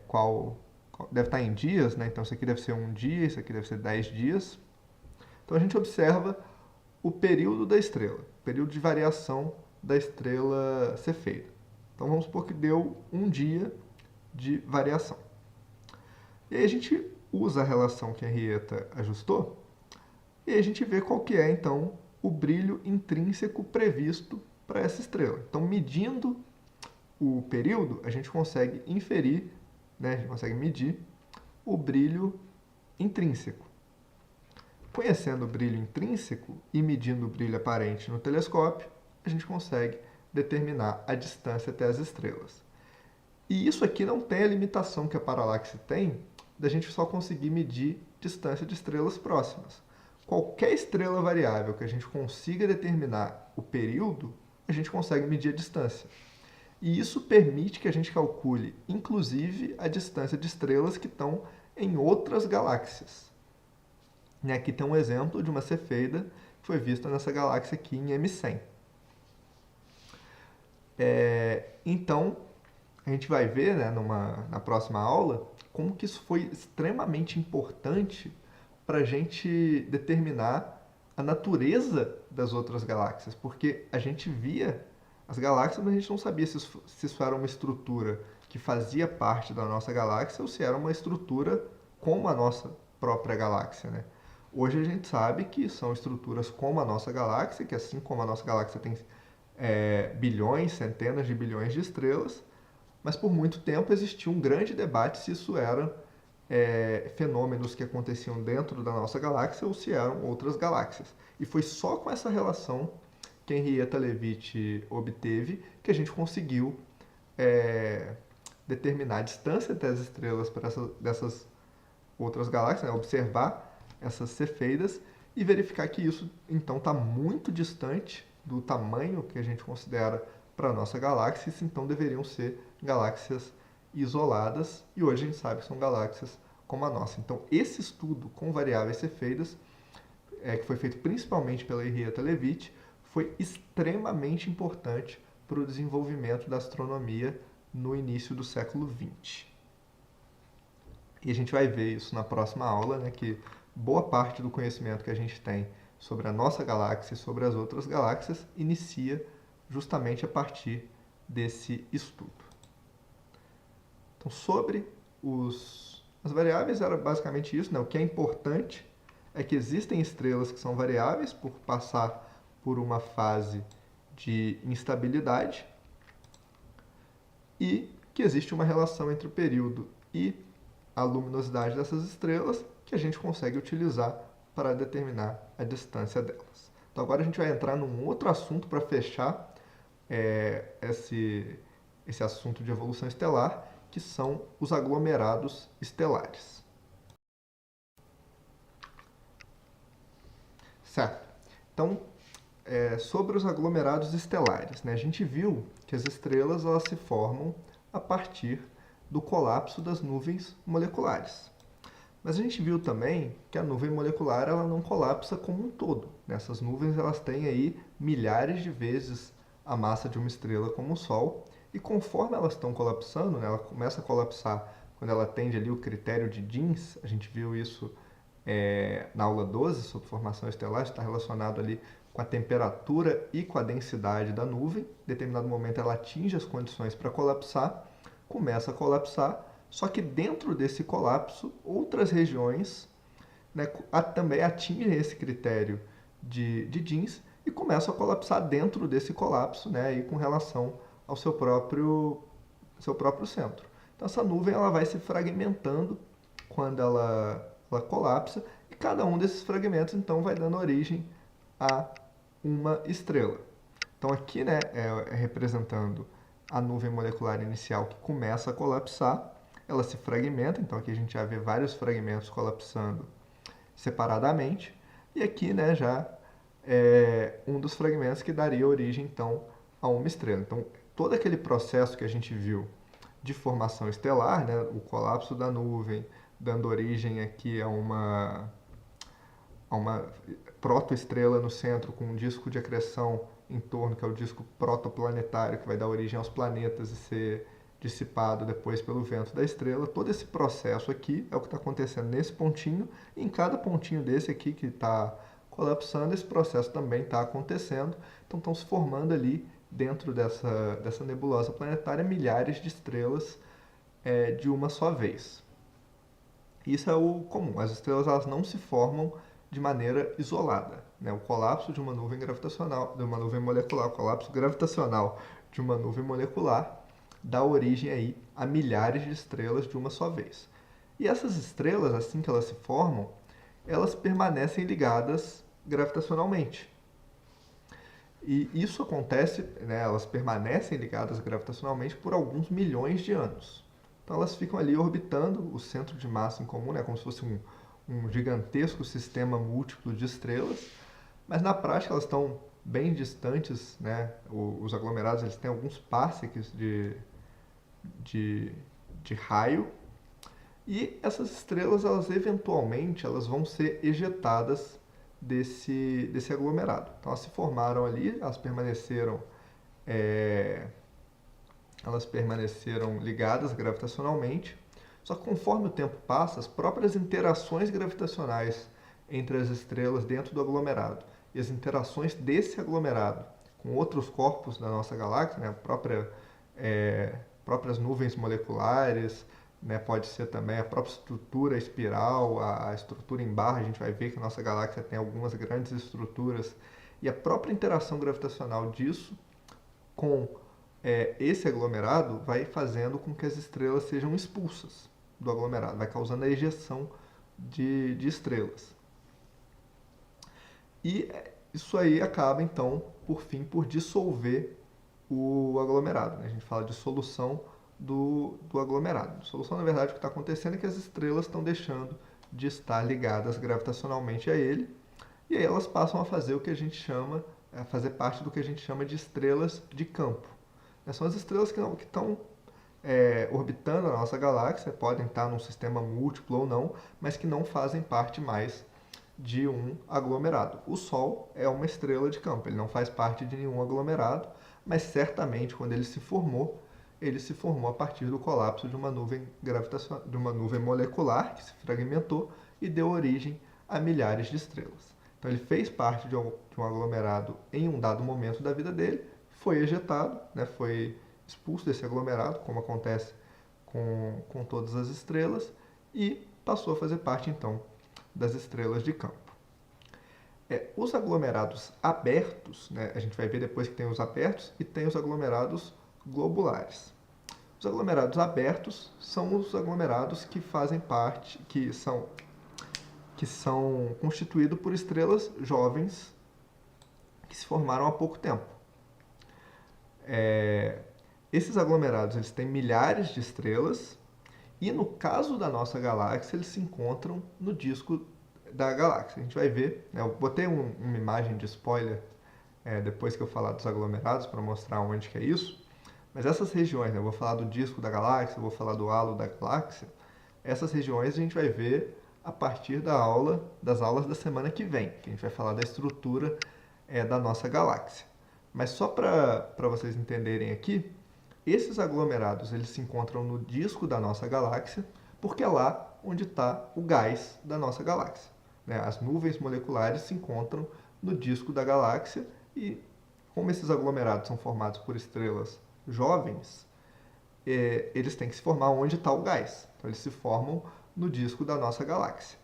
Speaker 1: qual deve estar em dias, né? Então, isso aqui deve ser 1 dia, isso aqui deve ser 10 dias. Então, a gente observa o período da estrela, o período de variação da estrela Cefeida. Então, vamos supor que deu 1 dia de variação. E aí a gente usa a relação que a Henrietta ajustou e aí a gente vê qual que é, então, o brilho intrínseco previsto para essa estrela. Então, medindo o período, a gente consegue inferir, né, a gente consegue medir o brilho intrínseco. Conhecendo o brilho intrínseco e medindo o brilho aparente no telescópio, a gente consegue determinar a distância até as estrelas. E isso aqui não tem a limitação que a paralaxe tem, da gente só conseguir medir distância de estrelas próximas. Qualquer estrela variável que a gente consiga determinar o período, a gente consegue medir a distância. E isso permite que a gente calcule, inclusive, a distância de estrelas que estão em outras galáxias. E aqui tem um exemplo de uma cefeida que foi vista nessa galáxia aqui em M100. Então, a gente vai ver, né, na próxima aula como que isso foi extremamente importante para a gente determinar a natureza das outras galáxias, porque a gente via as galáxias, mas a gente não sabia se isso era uma estrutura que fazia parte da nossa galáxia ou se era uma estrutura como a nossa própria galáxia, né? Hoje a gente sabe que são estruturas como a nossa galáxia, que assim como a nossa galáxia tem bilhões, centenas de bilhões de estrelas, mas por muito tempo existiu um grande debate se isso eram fenômenos que aconteciam dentro da nossa galáxia ou se eram outras galáxias. E foi só com essa relação que Henrietta Leavitt obteve que a gente conseguiu determinar a distância das estrelas dessas outras galáxias, né? Observar essas cefeidas e verificar que isso então está muito distante do tamanho que a gente considera para a nossa galáxia, isso então deveriam ser galáxias isoladas, e hoje a gente sabe que são galáxias como a nossa. Então, esse estudo com variáveis cefeidas, que foi feito principalmente pela Henrietta Leavitt, foi extremamente importante para o desenvolvimento da astronomia no início do século XX. E a gente vai ver isso na próxima aula, né, que boa parte do conhecimento que a gente tem sobre a nossa galáxia e sobre as outras galáxias inicia justamente a partir desse estudo. Então, sobre os As variáveis era basicamente isso, né? O que é importante é que existem estrelas que são variáveis por passar por uma fase de instabilidade e que existe uma relação entre o período e a luminosidade dessas estrelas que a gente consegue utilizar para determinar a distância delas. Então agora a gente vai entrar num outro assunto para fechar esse assunto de evolução estelar, que são os aglomerados estelares. Certo. Então, sobre os aglomerados estelares, né? A gente viu que as estrelas elas se formam a partir do colapso das nuvens moleculares. Mas a gente viu também que a nuvem molecular ela não colapsa como um todo. Essas nuvens elas têm aí milhares de vezes a massa de uma estrela como o Sol, e conforme elas estão colapsando, né, ela começa a colapsar quando ela atende ali o critério de Jeans. A gente viu isso na aula 12 sobre formação estelar, está relacionado ali com a temperatura e com a densidade da nuvem. Em determinado momento ela atinge as condições para colapsar, começa a colapsar, só que dentro desse colapso, outras regiões, né, também atingem esse critério de Jeans e começam a colapsar dentro desse colapso, né, e com relação ao seu próprio centro. Então essa nuvem ela vai se fragmentando quando ela colapsa, e cada um desses fragmentos então vai dando origem a uma estrela. Então aqui, né, representando a nuvem molecular inicial que começa a colapsar, ela se fragmenta, então aqui a gente já vê vários fragmentos colapsando separadamente, e aqui, né, já um dos fragmentos que daria origem então a uma estrela. Então todo aquele processo que a gente viu de formação estelar, né, o colapso da nuvem, dando origem aqui a uma protoestrela no centro com um disco de acreção em torno, que é o disco protoplanetário, que vai dar origem aos planetas e ser dissipado depois pelo vento da estrela. Todo esse processo aqui é o que está acontecendo nesse pontinho, e em cada pontinho desse aqui que está colapsando, esse processo também está acontecendo. Então estão se formando ali, dentro dessa nebulosa planetária, milhares de estrelas de uma só vez. Isso é o comum. As estrelas elas não se formam de maneira isolada, né? O colapso de uma nuvem gravitacional, de uma nuvem molecular, o colapso gravitacional de uma nuvem molecular dá origem aí a milhares de estrelas de uma só vez. E essas estrelas, assim que elas se formam, elas permanecem ligadas gravitacionalmente. E isso acontece, né, elas permanecem ligadas gravitacionalmente por alguns milhões de anos. Então elas ficam ali orbitando o centro de massa em comum, né, como se fosse um gigantesco sistema múltiplo de estrelas, mas na prática elas estão bem distantes, né? Os aglomerados eles têm alguns parsecs de raio, e essas estrelas elas eventualmente elas vão ser ejetadas desse aglomerado. Então elas se formaram ali, elas permaneceram ligadas gravitacionalmente, só que conforme o tempo passa, as próprias interações gravitacionais entre as estrelas dentro do aglomerado e as interações desse aglomerado com outros corpos da nossa galáxia, né, próprias nuvens moleculares, né, pode ser também a própria estrutura espiral, a estrutura em barra. A gente vai ver que a nossa galáxia tem algumas grandes estruturas, e a própria interação gravitacional disso com esse aglomerado vai fazendo com que as estrelas sejam expulsas do aglomerado, vai causando a ejeção de estrelas. E isso aí acaba, então, por fim, por dissolver o aglomerado, né? A gente fala de solução do aglomerado. Solução, na verdade, o que está acontecendo é que as estrelas estão deixando de estar ligadas gravitacionalmente a ele, e aí elas passam a fazer o que a gente chama, a fazer parte do que a gente chama de estrelas de campo. São as estrelas que estão orbitando a nossa galáxia, podem estar num sistema múltiplo ou não, mas que não fazem parte mais de um aglomerado. O Sol é uma estrela de campo, ele não faz parte de nenhum aglomerado, mas certamente quando ele se formou a partir do colapso de uma nuvem de uma nuvem molecular que se fragmentou e deu origem a milhares de estrelas. Então ele fez parte de um aglomerado em um dado momento da vida dele, foi ejetado, né, foi expulso desse aglomerado, como acontece com todas as estrelas, e passou a fazer parte, então, das estrelas de campo. Os aglomerados abertos, né, a gente vai ver depois que tem os abertos e tem os aglomerados globulares. Os aglomerados abertos são os aglomerados que fazem parte, que são constituídos por estrelas jovens que se formaram há pouco tempo. Esses aglomerados eles têm milhares de estrelas e no caso da nossa galáxia eles se encontram no disco da galáxia. A gente vai ver, né, eu botei uma imagem de spoiler depois que eu falar dos aglomerados para mostrar onde que é isso, mas essas regiões, né, eu vou falar do disco da galáxia, eu vou falar do halo da galáxia, essas regiões a gente vai ver a partir das aulas da semana que vem, que a gente vai falar da estrutura da nossa galáxia. Mas só para vocês entenderem aqui, esses aglomerados eles se encontram no disco da nossa galáxia, porque é lá onde está o gás da nossa galáxia. Né? As nuvens moleculares se encontram no disco da galáxia e, como esses aglomerados são formados por estrelas jovens, eles têm que se formar onde está o gás. Então, eles se formam no disco da nossa galáxia.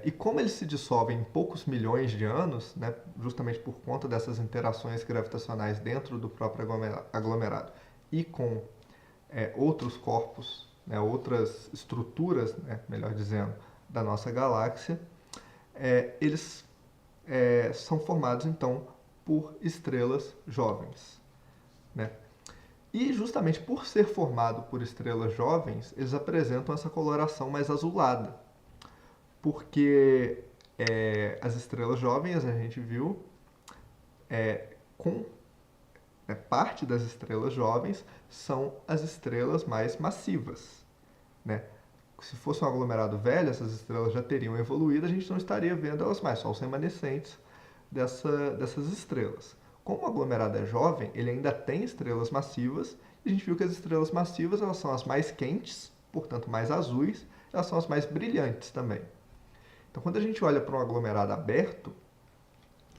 Speaker 1: E como eles se dissolvem em poucos milhões de anos, né, justamente por conta dessas interações gravitacionais dentro do próprio aglomerado e com outros corpos, né, outras estruturas, né, melhor dizendo, da nossa galáxia, eles são formados então por estrelas jovens. Né? E justamente por ser formado por estrelas jovens, eles apresentam essa coloração mais azulada. Porque as estrelas jovens, a gente viu, parte das estrelas jovens são as estrelas mais massivas. Né? Se fosse um aglomerado velho, essas estrelas já teriam evoluído, a gente não estaria vendo elas mais, só os remanescentes dessas estrelas. Como o aglomerado é jovem, ele ainda tem estrelas massivas, e a gente viu que as estrelas massivas elas são as mais quentes, portanto mais azuis, elas são as mais brilhantes também. Então, quando a gente olha para um aglomerado aberto,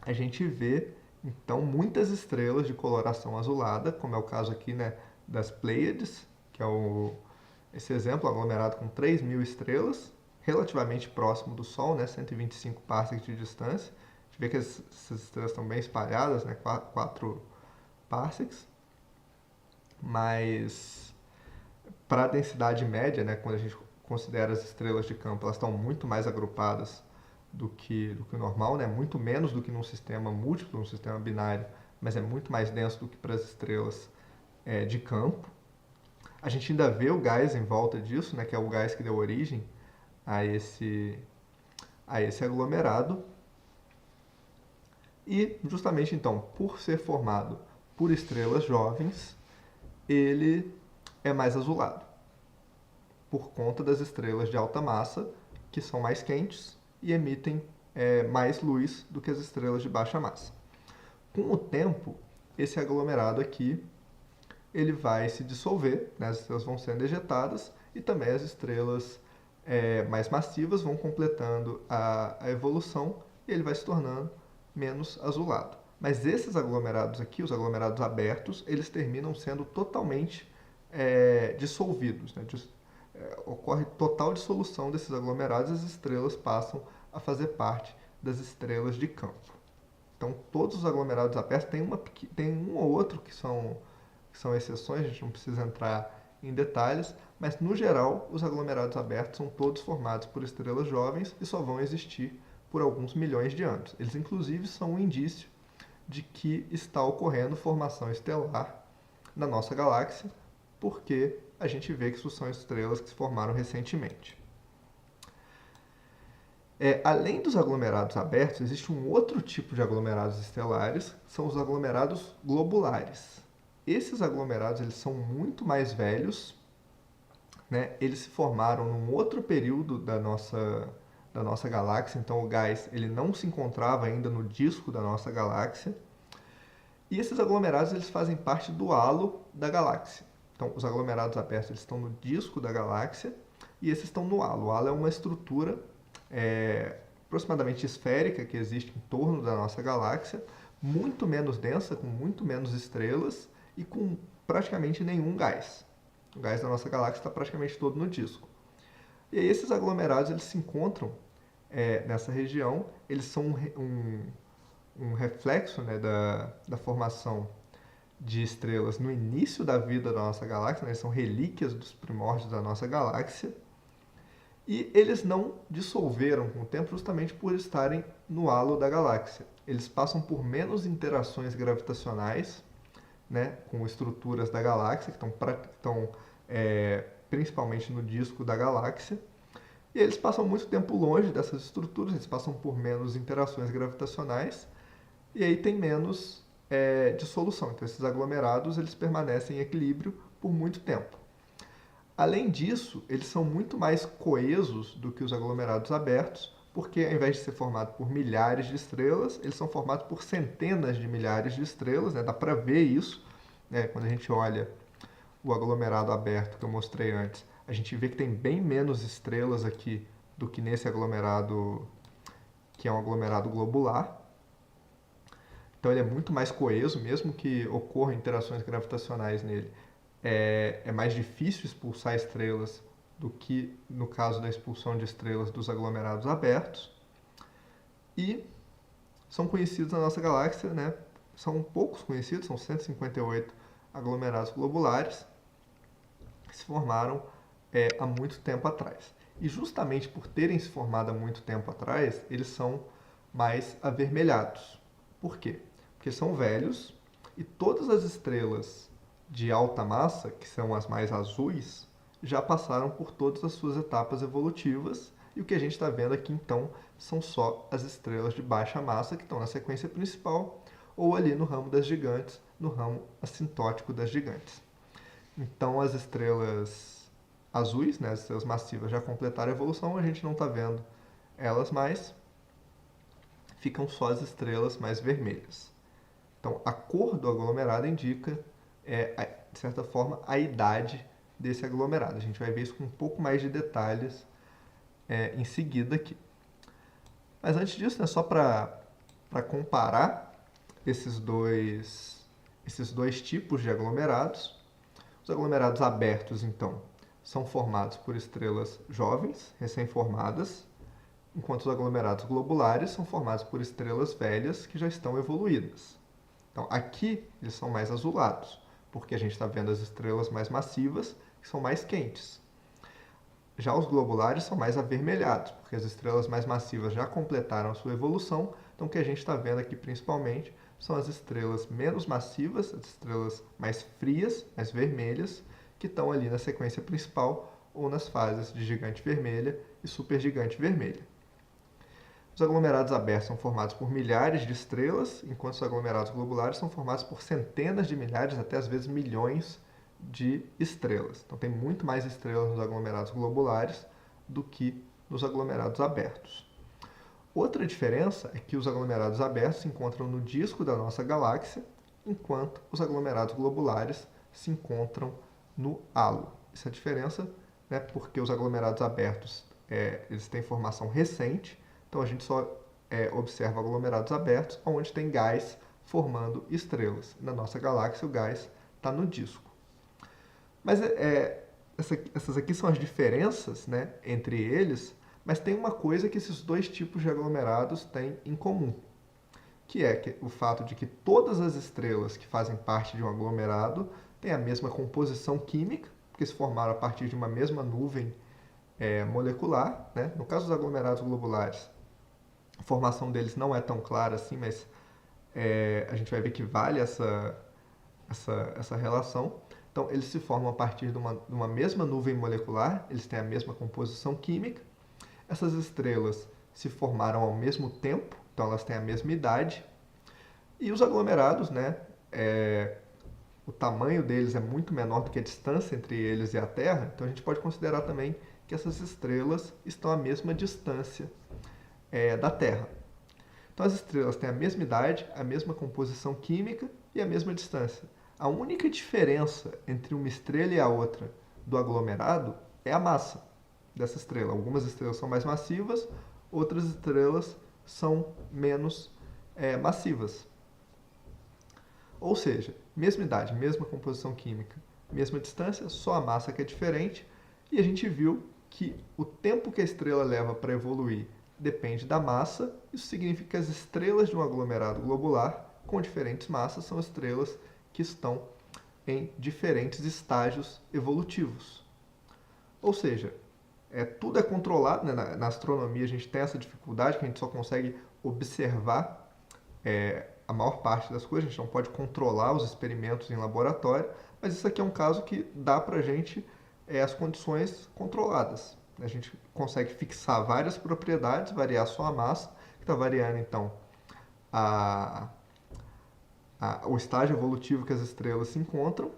Speaker 1: a gente vê, então, muitas estrelas de coloração azulada, como é o caso aqui, né, das Pleiades, que é esse exemplo, aglomerado com 3.000 estrelas, relativamente próximo do Sol, né, 125 parsecs de distância. A gente vê que essas estrelas estão bem espalhadas, né, 4 parsecs. Mas, para a densidade média, né, quando a gente considera as estrelas de campo, elas estão muito mais agrupadas do que o normal, né? Muito menos do que num sistema múltiplo, num sistema binário, mas é muito mais denso do que para as estrelas de campo. A gente ainda vê o gás em volta disso, né? Que é o gás que deu origem a esse aglomerado. E, justamente, então, por ser formado por estrelas jovens, ele é mais azulado, por conta das estrelas de alta massa, que são mais quentes e emitem mais luz do que as estrelas de baixa massa. Com o tempo, esse aglomerado aqui ele vai se dissolver, né? As estrelas vão sendo ejetadas e também as estrelas mais massivas vão completando a evolução e ele vai se tornando menos azulado. Mas esses aglomerados aqui, os aglomerados abertos, eles terminam sendo totalmente dissolvidos, né? Ocorre total dissolução desses aglomerados e as estrelas passam a fazer parte das estrelas de campo. Então, todos os aglomerados abertos tem um ou outro que são exceções, a gente não precisa entrar em detalhes, mas, no geral, os aglomerados abertos são todos formados por estrelas jovens e só vão existir por alguns milhões de anos. Eles, inclusive, são um indício de que está ocorrendo formação estelar na nossa galáxia, porque a gente vê que isso são estrelas que se formaram recentemente. Além dos aglomerados abertos, existe um outro tipo de aglomerados estelares, são os aglomerados globulares. Esses aglomerados eles são muito mais velhos, né? Eles se formaram num outro período da nossa galáxia, então o gás ele não se encontrava ainda no disco da nossa galáxia. E esses aglomerados eles fazem parte do halo da galáxia. Então, os aglomerados abertos eles estão no disco da galáxia e esses estão no halo. O halo é uma estrutura aproximadamente esférica que existe em torno da nossa galáxia, muito menos densa, com muito menos estrelas e com praticamente nenhum gás. O gás da nossa galáxia está praticamente todo no disco. E aí esses aglomerados eles se encontram nessa região, eles são um reflexo, né, da formação de estrelas no início da vida da nossa galáxia, né, eles são relíquias dos primórdios da nossa galáxia, e eles não dissolveram com o tempo justamente por estarem no halo da galáxia. Eles passam por menos interações gravitacionais, né, com estruturas da galáxia, que estão principalmente no disco da galáxia, e eles passam muito tempo longe dessas estruturas, eles passam por menos interações gravitacionais, e aí tem menos dissolução. Então esses aglomerados eles permanecem em equilíbrio por muito tempo. Além disso, eles são muito mais coesos do que os aglomerados abertos, porque ao invés de ser formado por milhares de estrelas, eles são formados por centenas de milhares de estrelas, né? Dá para ver isso, né? Quando a gente olha o aglomerado aberto que eu mostrei antes, a gente vê que tem bem menos estrelas aqui do que nesse aglomerado, que é um aglomerado globular. Então ele é muito mais coeso, mesmo que ocorram interações gravitacionais nele. É mais difícil expulsar estrelas do que no caso da expulsão de estrelas dos aglomerados abertos. E são conhecidos na nossa galáxia, né? São poucos conhecidos, são 158 aglomerados globulares que se formaram há muito tempo atrás. E justamente por terem se formado há muito tempo atrás, eles são mais avermelhados. Por quê? Porque são velhos e todas as estrelas de alta massa, que são as mais azuis, já passaram por todas as suas etapas evolutivas, e o que a gente está vendo aqui então são só as estrelas de baixa massa que estão na sequência principal ou ali no ramo das gigantes, no ramo assintótico das gigantes. Então as estrelas azuis, né, as estrelas massivas já completaram a evolução, a gente não está vendo elas mais, ficam só as estrelas mais vermelhas. Então a cor do aglomerado indica de certa forma, a idade desse aglomerado. A gente vai ver isso com um pouco mais de detalhes em seguida aqui. Mas antes disso, né, só para comparar esses dois tipos de aglomerados, os aglomerados abertos, então, são formados por estrelas jovens, recém-formadas, enquanto os aglomerados globulares são formados por estrelas velhas que já estão evoluídas. Então, aqui eles são mais azulados, porque a gente está vendo as estrelas mais massivas, que são mais quentes. Já os globulares são mais avermelhados, porque as estrelas mais massivas já completaram a sua evolução, então o que a gente está vendo aqui principalmente são as estrelas menos massivas, as estrelas mais frias, mais vermelhas, que estão ali na sequência principal ou nas fases de gigante vermelha e supergigante vermelha. Os aglomerados abertos são formados por milhares de estrelas, enquanto os aglomerados globulares são formados por centenas de milhares, até às vezes milhões de estrelas. Então tem muito mais estrelas nos aglomerados globulares do que nos aglomerados abertos. Outra diferença é que os aglomerados abertos se encontram no disco da nossa galáxia, enquanto os aglomerados globulares se encontram no halo. Essa diferença, né, porque os aglomerados abertos eles têm formação recente, então a gente só observa aglomerados abertos onde tem gás formando estrelas. Na nossa galáxia o gás está no disco. Mas essas aqui são as diferenças, né, entre eles, mas tem uma coisa que esses dois tipos de aglomerados têm em comum, que é o fato de que todas as estrelas que fazem parte de um aglomerado têm a mesma composição química, porque se formaram a partir de uma mesma nuvem molecular. Né? No caso dos aglomerados globulares, a formação deles não é tão clara assim, mas a gente vai ver que vale essa relação. Então, eles se formam a partir de uma mesma nuvem molecular, eles têm a mesma composição química. Essas estrelas se formaram ao mesmo tempo, então elas têm a mesma idade. E os aglomerados, né, o tamanho deles é muito menor do que a distância entre eles e a Terra, então a gente pode considerar também que essas estrelas estão à mesma distância da Terra. Então as estrelas têm a mesma idade, a mesma composição química e a mesma distância. A única diferença entre uma estrela e a outra do aglomerado é a massa dessa estrela. Algumas estrelas são mais massivas, outras estrelas são menos massivas. Ou seja, mesma idade, mesma composição química, mesma distância, só a massa que é diferente, e a gente viu que o tempo que a estrela leva para evoluir depende da massa. Isso significa que as estrelas de um aglomerado globular com diferentes massas são estrelas que estão em diferentes estágios evolutivos. Ou seja, tudo é controlado, né? Na astronomia a gente tem essa dificuldade que a gente só consegue observar a maior parte das coisas, a gente não pode controlar os experimentos em laboratório, mas isso aqui é um caso que dá para a gente as condições controladas. A gente consegue fixar várias propriedades, variar só a massa, que está variando então o estágio evolutivo que as estrelas se encontram.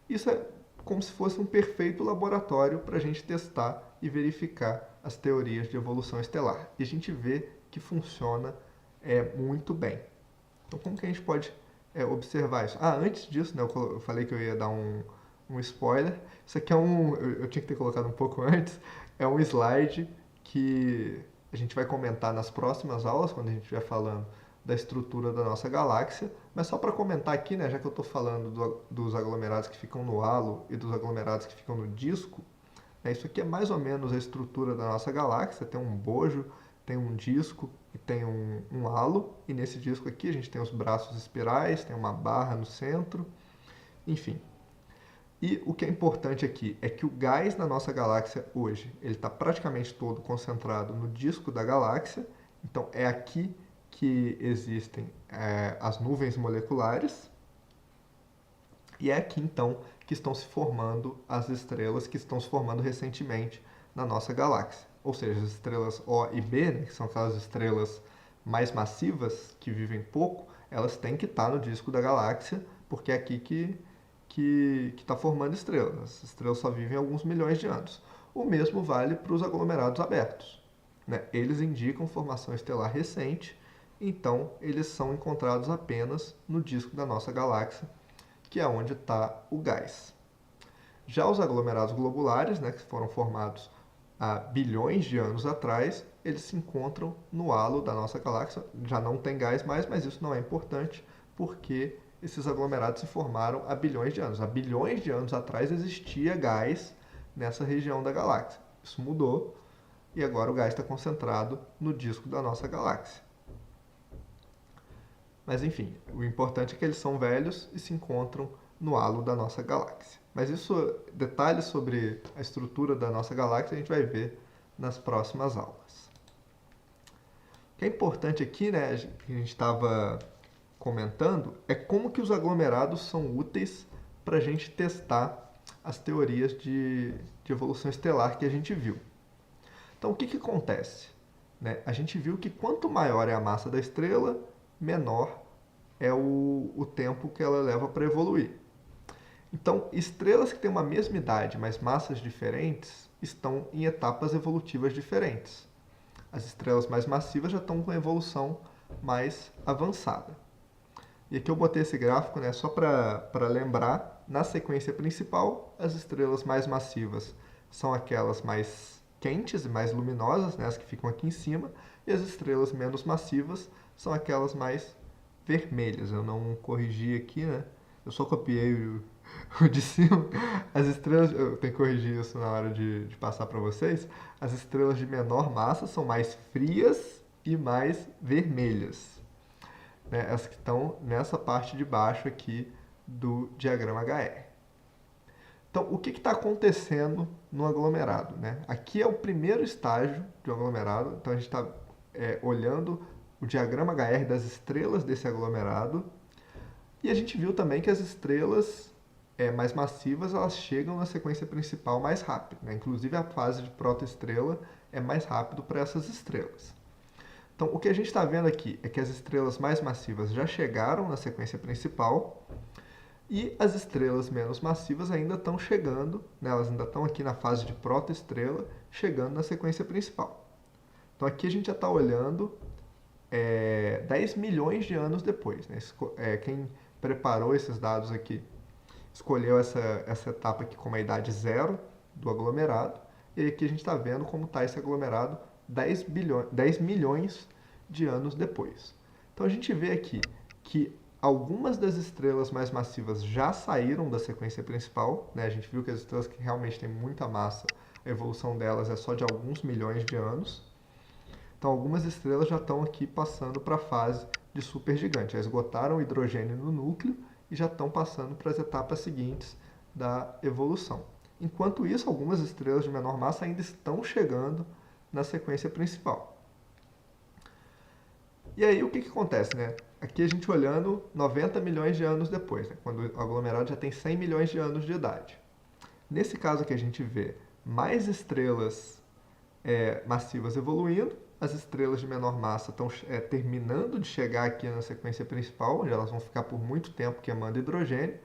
Speaker 1: Isso é como se fosse um perfeito laboratório para a gente testar e verificar as teorias de evolução estelar. E a gente vê que funciona muito bem. Então, como que a gente pode observar isso? Antes disso, né, eu falei que eu ia dar um spoiler. Isso aqui eu tinha que ter colocado um pouco antes. É um slide que a gente vai comentar nas próximas aulas, quando a gente estiver falando da estrutura da nossa galáxia. Mas só para comentar aqui, né, já que eu estou falando dos aglomerados que ficam no halo e dos aglomerados que ficam no disco, isso aqui é mais ou menos a estrutura da nossa galáxia. Tem um bojo, tem um disco e tem um halo. E nesse disco aqui a gente tem os braços espirais, tem uma barra no centro, enfim. E o que é importante aqui é que o gás na nossa galáxia hoje, ele está praticamente todo concentrado no disco da galáxia. Então é aqui que existem as nuvens moleculares. E é aqui então que estão se formando as estrelas que estão se formando recentemente na nossa galáxia. Ou seja, as estrelas O e B, né, que são aquelas estrelas mais massivas, que vivem pouco, elas têm que estar no disco da galáxia, porque é aqui que está formando estrelas. As estrelas só vivem alguns milhões de anos. O mesmo vale para os aglomerados abertos, né? Eles indicam formação estelar recente, então eles são encontrados apenas no disco da nossa galáxia, que é onde está o gás. Já os aglomerados globulares, né, que foram formados há bilhões de anos atrás, eles se encontram no halo da nossa galáxia. Já não tem gás mais, mas isso não é importante, porque esses aglomerados se formaram há bilhões de anos. Há bilhões de anos atrás existia gás nessa região da galáxia. Isso mudou e agora o gás está concentrado no disco da nossa galáxia. Mas enfim, o importante é que eles são velhos e se encontram no halo da nossa galáxia. Mas detalhes sobre a estrutura da nossa galáxia a gente vai ver nas próximas aulas. O que é importante aqui, né, que a gente estava comentando, é como que os aglomerados são úteis para a gente testar as teorias de evolução estelar que a gente viu. Então, o que acontece? Né? A gente viu que quanto maior é a massa da estrela, menor é o tempo que ela leva para evoluir. Então, estrelas que têm uma mesma idade, mas massas diferentes, estão em etapas evolutivas diferentes. As estrelas mais massivas já estão com a evolução mais avançada. E aqui eu botei esse gráfico, né, só para lembrar, na sequência principal, as estrelas mais massivas são aquelas mais quentes e mais luminosas, né, as que ficam aqui em cima, e as estrelas menos massivas são aquelas mais vermelhas. Eu não corrigi aqui, né? Eu só copiei o de cima. As estrelas, eu tenho que corrigir isso na hora de passar para vocês. As estrelas de menor massa são mais frias e mais vermelhas, né? As que estão nessa parte de baixo aqui do diagrama HR. Então, o que está acontecendo no aglomerado, né? Aqui é o primeiro estágio de um aglomerado. Então, a gente está olhando o diagrama HR das estrelas desse aglomerado. E a gente viu também que as estrelas mais massivas, elas chegam na sequência principal mais rápido, né? Inclusive a fase de protoestrela é mais rápido para essas estrelas. Então, o que a gente está vendo aqui é que as estrelas mais massivas já chegaram na sequência principal e as estrelas menos massivas ainda estão chegando, né? Elas ainda estão aqui na fase de protoestrela, chegando na sequência principal. Então, aqui a gente já está olhando 10 milhões de anos depois, né? Quem preparou esses dados aqui escolheu essa etapa aqui como a idade zero do aglomerado, e aqui a gente está vendo como está esse aglomerado 10 milhões de anos depois. Então a gente vê aqui que Algumas das estrelas mais massivas já saíram da sequência principal, né? A gente viu que as estrelas que realmente têm muita massa, a evolução delas é só de alguns milhões de anos. Então, algumas estrelas já estão aqui passando para a fase de supergigante. Já esgotaram o hidrogênio no núcleo e já estão passando para as etapas seguintes da evolução. Enquanto isso, algumas estrelas de menor massa ainda estão chegando na sequência principal. E aí, o que acontece, né? Aqui a gente olhando 90 milhões de anos depois, né? Quando o aglomerado já tem 100 milhões de anos de idade. Nesse caso aqui a gente vê mais estrelas massivas evoluindo, as estrelas de menor massa estão terminando de chegar aqui na sequência principal, onde elas vão ficar por muito tempo queimando hidrogênio,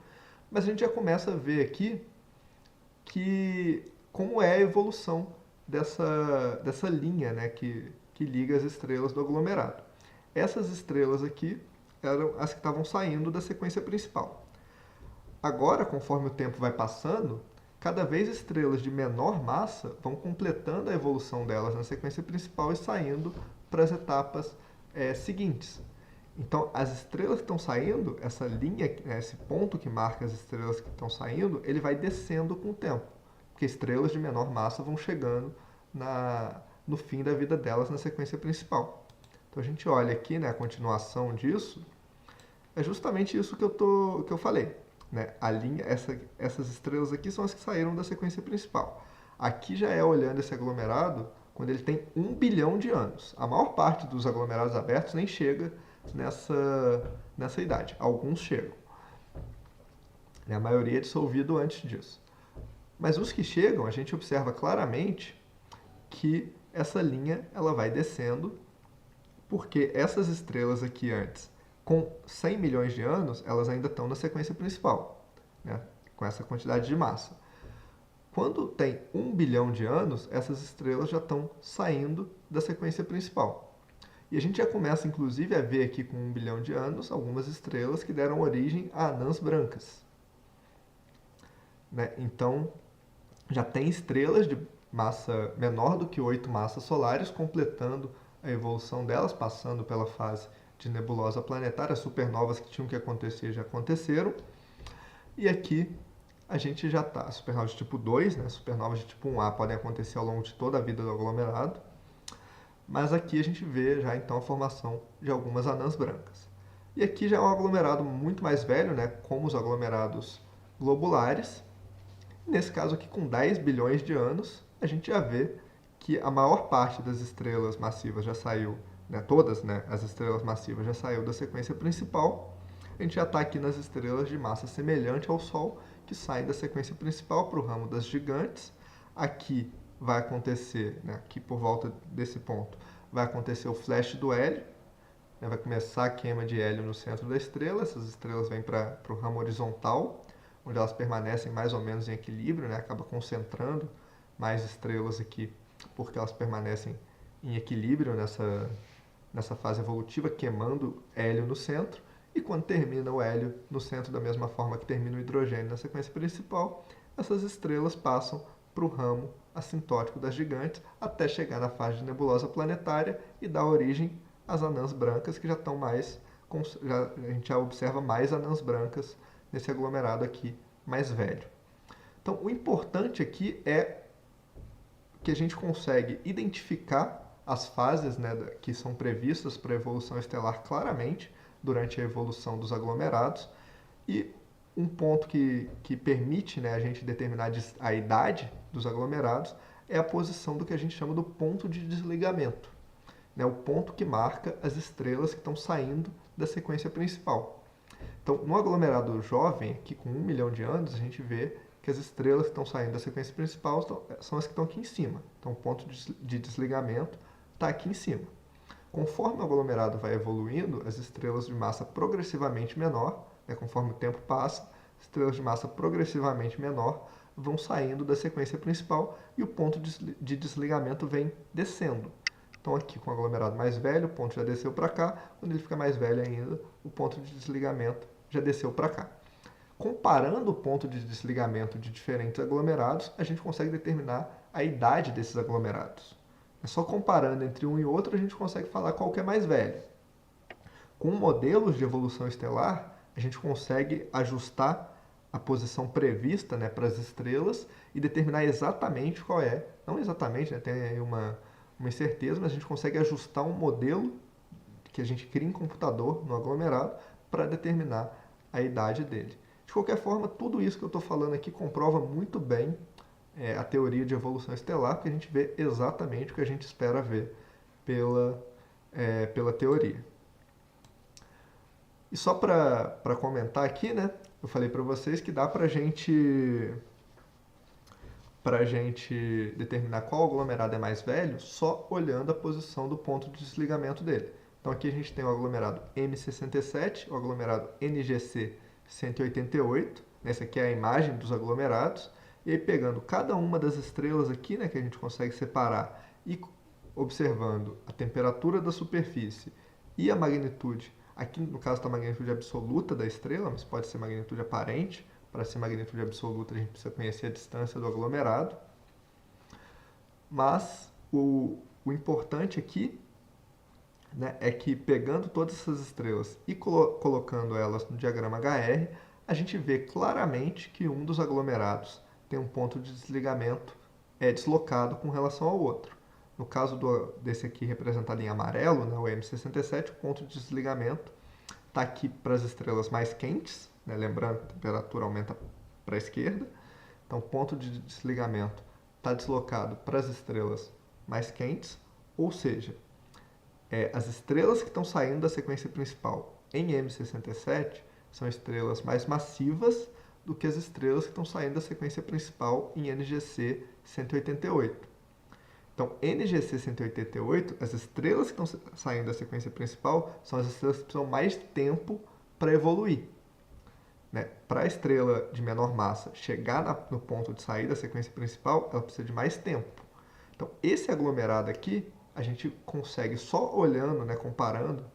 Speaker 1: mas a gente já começa a ver aqui que como é a evolução dessa linha, né, que liga as estrelas do aglomerado. Essas estrelas aqui eram as que estavam saindo da sequência principal. Agora, conforme o tempo vai passando, cada vez estrelas de menor massa vão completando a evolução delas na sequência principal e saindo para as etapas seguintes. Então, as estrelas que estão saindo, essa linha, esse ponto que marca as estrelas que estão saindo, ele vai descendo com o tempo, porque estrelas de menor massa vão chegando no fim da vida delas na sequência principal. Então, a gente olha aqui, né, a continuação disso, é justamente isso que eu falei. Né? A linha, essas estrelas aqui são as que saíram da sequência principal. Aqui já é olhando esse aglomerado quando ele tem 1 bilhão de anos. A maior parte dos aglomerados abertos nem chega nessa idade. Alguns chegam. A maioria é dissolvido antes disso. Mas os que chegam, a gente observa claramente que essa linha ela vai descendo, porque essas estrelas aqui antes, com 100 milhões de anos, elas ainda estão na sequência principal, né? Com essa quantidade de massa. Quando tem 1 bilhão de anos, essas estrelas já estão saindo da sequência principal. E a gente já começa, inclusive, a ver aqui com 1 bilhão de anos algumas estrelas que deram origem a anãs brancas. Né? Então, já tem estrelas de massa menor do que 8 massas solares completando a evolução delas, passando pela fase de nebulosa planetária. As supernovas que tinham que acontecer já aconteceram. E aqui a gente já está. Supernovas de tipo 2, né? Supernovas de tipo 1A podem acontecer ao longo de toda a vida do aglomerado. Mas aqui a gente vê já então a formação de algumas anãs brancas. E aqui já é um aglomerado muito mais velho, né? Como os aglomerados globulares. Nesse caso aqui, com 10 bilhões de anos, a gente já vê que a maior parte das estrelas massivas já saiu, né, todas, né, as estrelas massivas já saiu da sequência principal. A gente já está aqui nas estrelas de massa semelhante ao Sol, que saem da sequência principal para o ramo das gigantes. Aqui vai acontecer, né, aqui por volta desse ponto, vai acontecer o flash do hélio, né, vai começar a queima de hélio no centro da estrela. Essas estrelas vêm para o ramo horizontal, onde elas permanecem mais ou menos em equilíbrio, né, acaba concentrando mais estrelas aqui, porque elas permanecem em equilíbrio nessa fase evolutiva, queimando hélio no centro. E quando termina o hélio no centro, da mesma forma que termina o hidrogênio na sequência principal, essas estrelas passam para o ramo assintótico das gigantes, até chegar na fase de nebulosa planetária e dar origem às anãs brancas, que já estão mais... a gente já observa mais anãs brancas nesse aglomerado aqui mais velho. Então, o importante aqui é que a gente consegue identificar as fases, né, que são previstas para a evolução estelar claramente durante a evolução dos aglomerados. E um ponto que permite, né, a gente determinar a idade dos aglomerados é a posição do que a gente chama do ponto de desligamento, né, o ponto que marca as estrelas que estão saindo da sequência principal. Então, no aglomerado jovem, aqui com 1 milhão de anos, a gente vê que as estrelas que estão saindo da sequência principal são as que estão aqui em cima. Então, o ponto de desligamento está aqui em cima. Conforme o aglomerado vai evoluindo, as estrelas de massa progressivamente menor, né, conforme o tempo passa, estrelas de massa progressivamente menor vão saindo da sequência principal e o ponto de desligamento vem descendo. Então, aqui com o aglomerado mais velho, o ponto já desceu para cá. Quando ele fica mais velho ainda, o ponto de desligamento já desceu para cá. Comparando o ponto de desligamento de diferentes aglomerados, a gente consegue determinar a idade desses aglomerados. É só comparando entre um e outro a gente consegue falar qual que é mais velho. Com modelos de evolução estelar, a gente consegue ajustar a posição prevista, né, para as estrelas e determinar exatamente qual é, não exatamente, né, tem aí uma incerteza, mas a gente consegue ajustar um modelo que a gente cria em computador, no aglomerado, para determinar a idade dele. De qualquer forma, tudo isso que eu estou falando aqui comprova muito bem a teoria de evolução estelar, porque a gente vê exatamente o que a gente espera ver pela teoria. E só para comentar aqui, né, eu falei para vocês que dá para a gente determinar qual aglomerado é mais velho só olhando a posição do ponto de desligamento dele. Então aqui a gente tem o aglomerado M67, o aglomerado NGC 188, essa aqui é a imagem dos aglomerados, e aí pegando cada uma das estrelas aqui, né, que a gente consegue separar, e observando a temperatura da superfície e a magnitude, aqui no caso está a magnitude absoluta da estrela, mas pode ser magnitude aparente. Para ser magnitude absoluta, a gente precisa conhecer a distância do aglomerado. Mas o importante aqui, né, é que pegando todas essas estrelas e colocando elas no diagrama HR, a gente vê claramente que um dos aglomerados tem um ponto de desligamento deslocado com relação ao outro. No caso desse aqui representado em amarelo, né, o M67, o ponto de desligamento está aqui para as estrelas mais quentes, né? Lembrando que a temperatura aumenta para a esquerda, então o ponto de desligamento está deslocado para as estrelas mais quentes, ou seja, as estrelas que estão saindo da sequência principal em M67 são estrelas mais massivas do que as estrelas que estão saindo da sequência principal em NGC 188. Então, NGC 188, as estrelas que estão saindo da sequência principal são as estrelas que precisam mais tempo para evoluir. Né? Para a estrela de menor massa chegar no ponto de sair da sequência principal, ela precisa de mais tempo. Então, esse aglomerado aqui, a gente consegue só olhando, né, comparando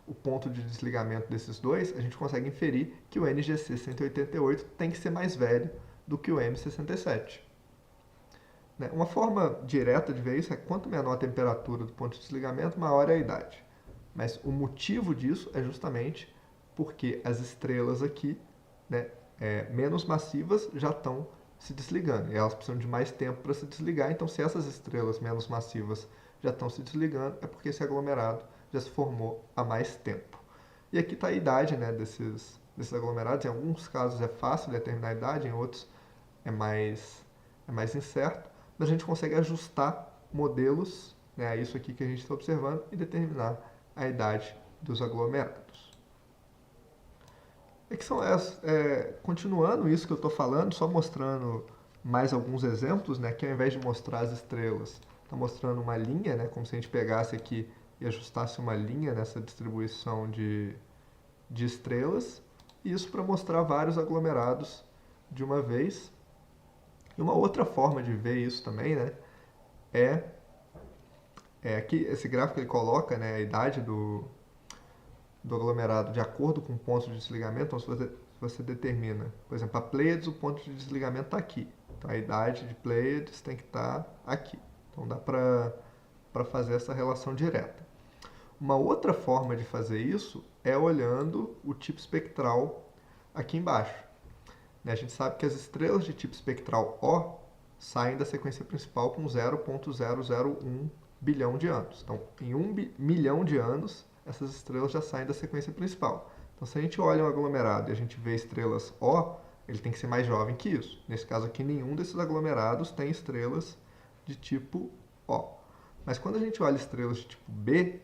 Speaker 1: o ponto de desligamento desses dois, a gente consegue inferir que o NGC 188 tem que ser mais velho do que o M67. Uma forma direta de ver isso é quanto menor a temperatura do ponto de desligamento, maior é a idade. Mas o motivo disso é justamente porque as estrelas aqui, né, menos massivas, já estão se desligando. E elas precisam de mais tempo para se desligar. Então, se essas estrelas menos massivas já estão se desligando, é porque esse aglomerado já se formou há mais tempo. E aqui está a idade, né, desses aglomerados. Em alguns casos é fácil determinar a idade, em outros é mais incerto. Mas a gente consegue ajustar modelos, né, a isso aqui que a gente está observando, e determinar a idade dos aglomerados. Continuando isso que eu estou falando, só mostrando mais alguns exemplos, né, que ao invés de mostrar as estrelas, está mostrando uma linha, né, como se a gente pegasse aqui e ajustasse uma linha nessa distribuição de estrelas, e isso para mostrar vários aglomerados de uma vez. E uma outra forma de ver isso também, né, aqui esse gráfico ele coloca, né, a idade do aglomerado de acordo com o ponto de desligamento. Então, se você determina, por exemplo, a Pleiades, o ponto de desligamento está aqui. Então, a idade de Pleiades tem que estar aqui. Então, dá para fazer essa relação direta. Uma outra forma de fazer isso é olhando o tipo espectral aqui embaixo. A gente sabe que as estrelas de tipo espectral O saem da sequência principal com 0,001 bilhão de anos. Então, em 1 milhão de anos, essas estrelas já saem da sequência principal. Então, se a gente olha um aglomerado e a gente vê estrelas O, ele tem que ser mais jovem que isso. Nesse caso aqui, nenhum desses aglomerados tem estrelas de tipo O. Mas quando a gente olha estrelas de tipo B,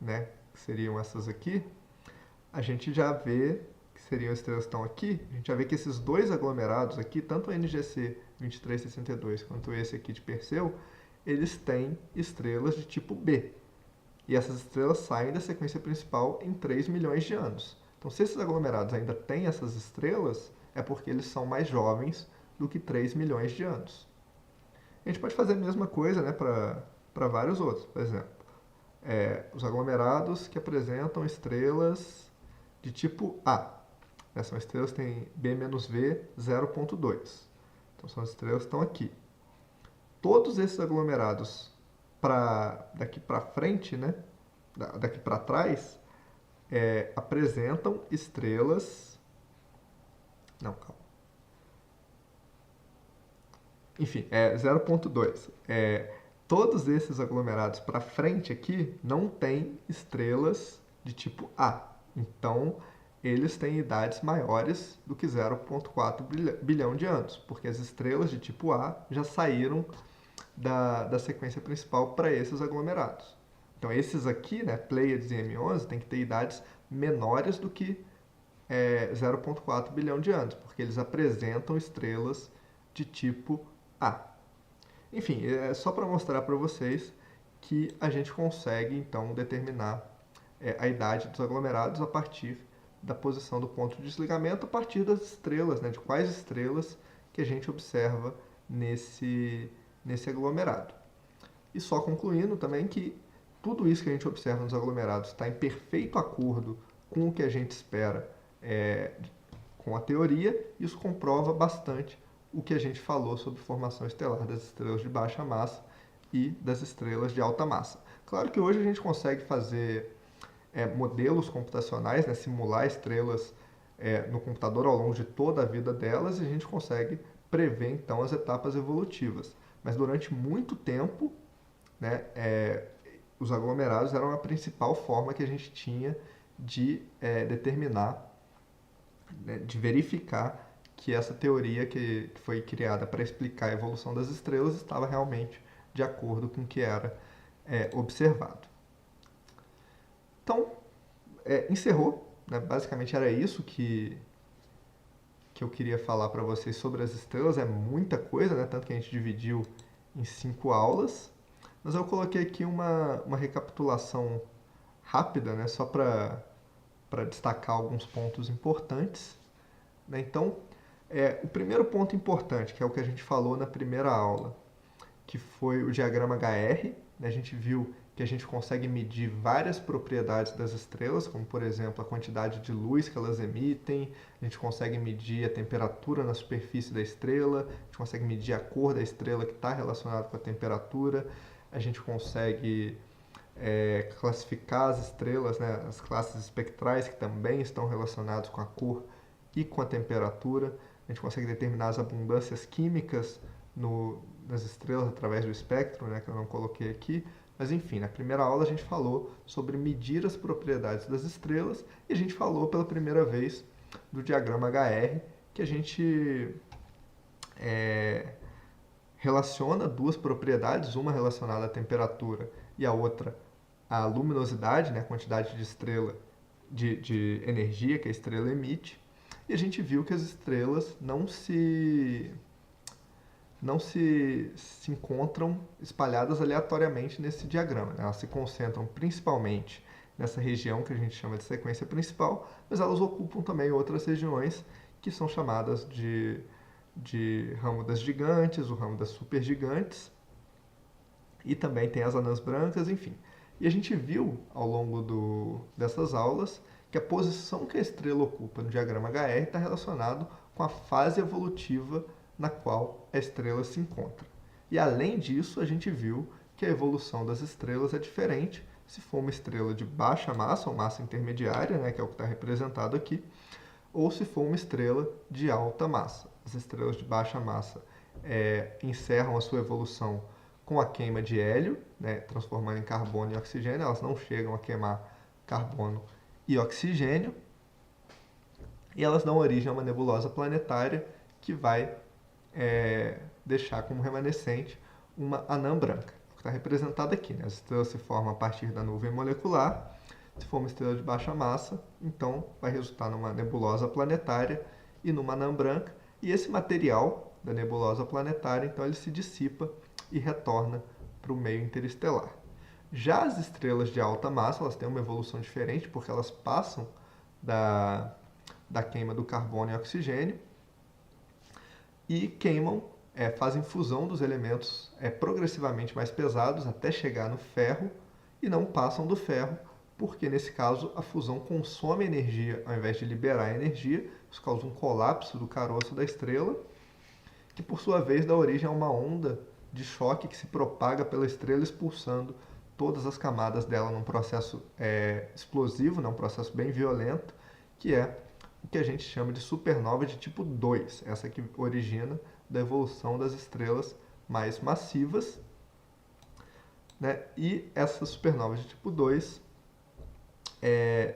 Speaker 1: né, que seriam essas aqui, a gente já vê que seriam as estrelas que estão aqui, a gente já vê que esses dois aglomerados aqui, tanto o NGC 2362 quanto esse aqui de Perseu, eles têm estrelas de tipo B. E essas estrelas saem da sequência principal em 3 milhões de anos. Então, se esses aglomerados ainda têm essas estrelas, é porque eles são mais jovens do que 3 milhões de anos. A gente pode fazer a mesma coisa, né, para vários outros. Por exemplo, os aglomerados que apresentam estrelas de tipo A. São estrelas que têm B-V 0,2. Então, são as estrelas que estão aqui. Todos esses aglomerados daqui para frente, né, daqui para trás, apresentam estrelas... Não, calma. Enfim, 0,2. Todos esses aglomerados para frente aqui não têm estrelas de tipo A. Então, eles têm idades maiores do que 0,4 bilhão de anos, porque as estrelas de tipo A já saíram da sequência principal para esses aglomerados. Então, esses aqui, né, Pleiades e M11, têm que ter idades menores do que 0,4 bilhão de anos, porque eles apresentam estrelas de tipo A. Enfim, é só para mostrar para vocês que a gente consegue, então, determinar a idade dos aglomerados a partir da posição do ponto de desligamento, a partir das estrelas, né, de quais estrelas que a gente observa nesse aglomerado. E só concluindo também que tudo isso que a gente observa nos aglomerados está em perfeito acordo com o que a gente espera com a teoria. Isso comprova bastante o que a gente falou sobre formação estelar das estrelas de baixa massa e das estrelas de alta massa. Claro que hoje a gente consegue fazer modelos computacionais, né, simular estrelas no computador ao longo de toda a vida delas, e a gente consegue prever então as etapas evolutivas. Mas durante muito tempo, né, os aglomerados eram a principal forma que a gente tinha de determinar, né, de verificar que essa teoria que foi criada para explicar a evolução das estrelas estava realmente de acordo com o que era observado. Então, encerrou, né? Basicamente era isso que eu queria falar para vocês sobre as estrelas. É muita coisa, né? Tanto que a gente dividiu em 5 aulas, mas eu coloquei aqui uma recapitulação rápida, né? Só para destacar alguns pontos importantes, né? Então, o primeiro ponto importante, que é o que a gente falou na primeira aula, que foi o diagrama HR, né? A gente viu que a gente consegue medir várias propriedades das estrelas, como, por exemplo, a quantidade de luz que elas emitem, a gente consegue medir a temperatura na superfície da estrela, a gente consegue medir a cor da estrela que está relacionada com a temperatura, a gente consegue classificar as estrelas, né, as classes espectrais, que também estão relacionadas com a cor e com a temperatura, a gente consegue determinar as abundâncias químicas nas estrelas através do espectro, né, que eu não coloquei aqui. Mas enfim, na primeira aula a gente falou sobre medir as propriedades das estrelas, e a gente falou pela primeira vez do diagrama HR, que a gente relaciona duas propriedades, uma relacionada à temperatura e a outra à luminosidade, né, a quantidade de estrela, de energia que a estrela emite, e a gente viu que as estrelas não se encontram espalhadas aleatoriamente nesse diagrama, né? Elas se concentram principalmente nessa região que a gente chama de sequência principal, mas elas ocupam também outras regiões que são chamadas de ramo das gigantes, o ramo das supergigantes, e também tem as anãs brancas, enfim. E a gente viu ao longo dessas aulas que a posição que a estrela ocupa no diagrama HR está relacionado com a fase evolutiva na qual a estrela se encontra. E além disso, a gente viu que a evolução das estrelas é diferente se for uma estrela de baixa massa, ou massa intermediária, né, que é o que está representado aqui, ou se for uma estrela de alta massa. As estrelas de baixa massa encerram a sua evolução com a queima de hélio, né, transformando em carbono e oxigênio. Elas não chegam a queimar carbono e oxigênio, e elas dão origem a uma nebulosa planetária que vai deixar como remanescente uma anã branca, que está representada aqui, né? As estrelas se formam a partir da nuvem molecular. Se for uma estrela de baixa massa, então vai resultar numa nebulosa planetária e numa anã branca, e esse material da nebulosa planetária, então, ele se dissipa e retorna para o meio interestelar. Já as estrelas de alta massa, elas têm uma evolução diferente, porque elas passam da queima do carbono e oxigênio e queimam, fazem fusão dos elementos progressivamente mais pesados até chegar no ferro, e não passam do ferro, porque nesse caso a fusão consome energia ao invés de liberar energia. Isso causa um colapso do caroço da estrela, que por sua vez dá origem a uma onda de choque que se propaga pela estrela, expulsando todas as camadas dela num processo explosivo, né, um processo bem violento, que é o que a gente chama de supernova de tipo 2, essa que origina da evolução das estrelas mais massivas, né? E essa supernova de tipo 2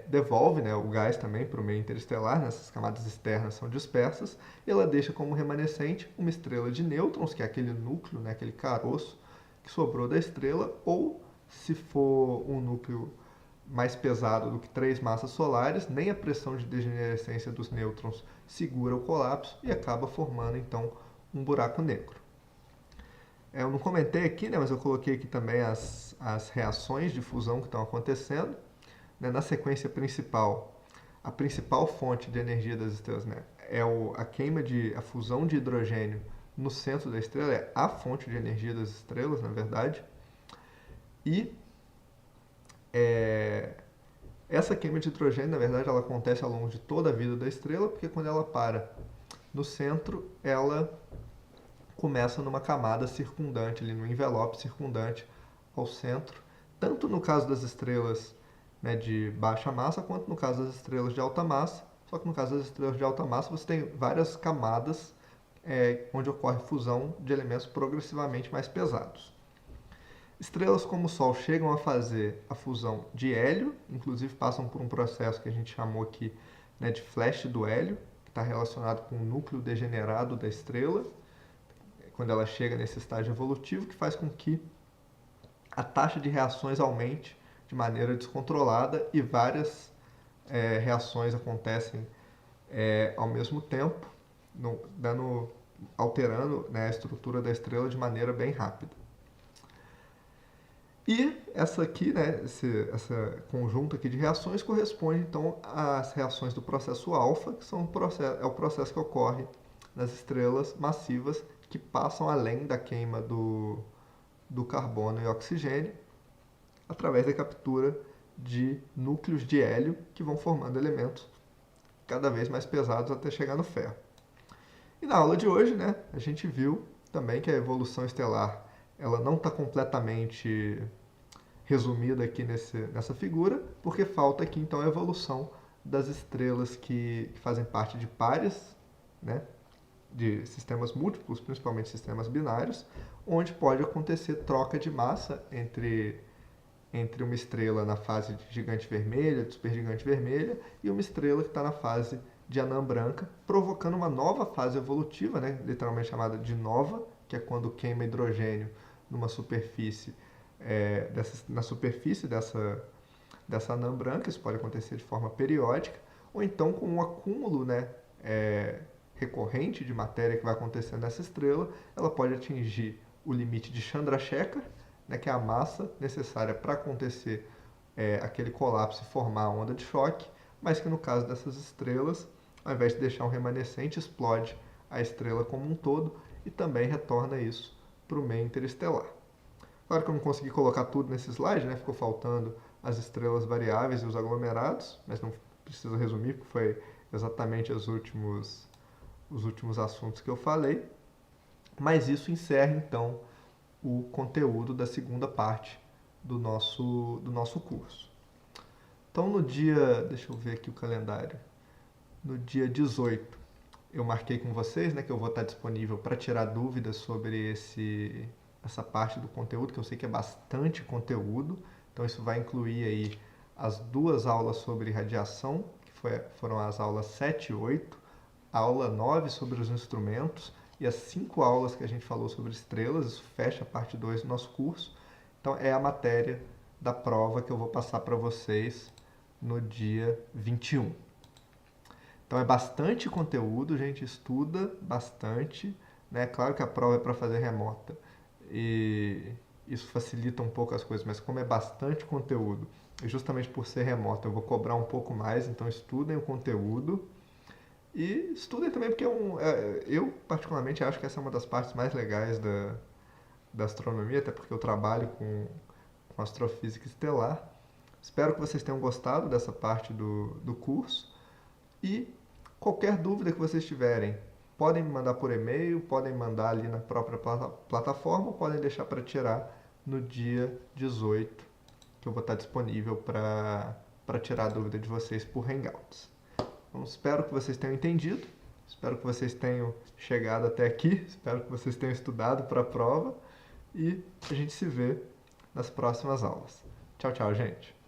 Speaker 1: devolve, né, o gás também para o meio interestelar, né? Essas camadas externas são dispersas, e ela deixa como remanescente uma estrela de nêutrons, que é aquele núcleo, né, aquele caroço que sobrou da estrela, ou se for um núcleo mais pesado do que 3 massas solares, nem a pressão de degenerescência dos nêutrons segura o colapso e acaba formando então um buraco negro. Eu não comentei aqui, né, mas eu coloquei aqui também as reações de fusão que estão acontecendo. Né, na sequência principal, a principal fonte de energia das estrelas, né, é a fusão de hidrogênio no centro da estrela, é a fonte de energia das estrelas, na verdade. E essa queima de hidrogênio, na verdade, ela acontece ao longo de toda a vida da estrela, porque quando ela para no centro, ela começa numa camada circundante, ali no envelope circundante ao centro, tanto no caso das estrelas, né, de baixa massa, quanto no caso das estrelas de alta massa. Só que no caso das estrelas de alta massa, você tem várias camadas onde ocorre fusão de elementos progressivamente mais pesados. Estrelas como o Sol chegam a fazer a fusão de hélio, inclusive passam por um processo que a gente chamou aqui, né, de flash do hélio, que está relacionado com o núcleo degenerado da estrela, quando ela chega nesse estágio evolutivo, que faz com que a taxa de reações aumente de maneira descontrolada e várias reações acontecem ao mesmo tempo, alterando, né, a estrutura da estrela de maneira bem rápida. E essa aqui, né, essa conjunto aqui de reações corresponde então às reações do processo alfa, que é o processo que ocorre nas estrelas massivas que passam além da queima do carbono e oxigênio, através da captura de núcleos de hélio que vão formando elementos cada vez mais pesados até chegar no ferro. E na aula de hoje, né, a gente viu também que a evolução estelar ela não está completamente resumida aqui nessa figura, porque falta aqui então a evolução das estrelas que fazem parte de pares, né, de sistemas múltiplos, principalmente sistemas binários, onde pode acontecer troca de massa entre uma estrela na fase de gigante vermelha, de supergigante vermelha, e uma estrela que está na fase de anã branca, provocando uma nova fase evolutiva, né, literalmente chamada de nova, que é quando queima hidrogênio numa superfície, na superfície dessa anã branca. Isso pode acontecer de forma periódica, ou então com um acúmulo, né, recorrente de matéria que vai acontecer nessa estrela, ela pode atingir o limite de Chandrasekhar, né, que é a massa necessária para acontecer aquele colapso e formar a onda de choque, mas que no caso dessas estrelas, ao invés de deixar um remanescente, explode a estrela como um todo e também retorna isso para o meio interestelar. Claro que eu não consegui colocar tudo nesse slide, né? Ficou faltando as estrelas variáveis e os aglomerados, mas não preciso resumir, porque foi exatamente os últimos assuntos que eu falei. Mas isso encerra, então, o conteúdo da segunda parte do nosso curso. Então, no dia... Deixa eu ver aqui o calendário. No dia 18, eu marquei com vocês, né, que eu vou estar disponível para tirar dúvidas sobre essa parte do conteúdo, que eu sei que é bastante conteúdo. Então, isso vai incluir aí as 2 aulas sobre radiação, que foram as aulas 7 e 8, a aula 9 sobre os instrumentos e as 5 aulas que a gente falou sobre estrelas. Isso fecha a parte 2 do nosso curso. Então, é a matéria da prova que eu vou passar para vocês no dia 21. Então, é bastante conteúdo, gente, estuda bastante, né? Claro que a prova é para fazer remota e isso facilita um pouco as coisas, mas como é bastante conteúdo, e justamente por ser remota eu vou cobrar um pouco mais, então estudem o conteúdo e estudem também porque eu particularmente acho que essa é uma das partes mais legais da astronomia, até porque eu trabalho com astrofísica estelar. Espero que vocês tenham gostado dessa parte do curso e qualquer dúvida que vocês tiverem, podem me mandar por e-mail, podem mandar ali na própria plataforma, ou podem deixar para tirar no dia 18 que eu vou estar disponível para tirar a dúvida de vocês por Hangouts. Então, espero que vocês tenham entendido, espero que vocês tenham chegado até aqui, espero que vocês tenham estudado para a prova e a gente se vê nas próximas aulas. Tchau, tchau, gente!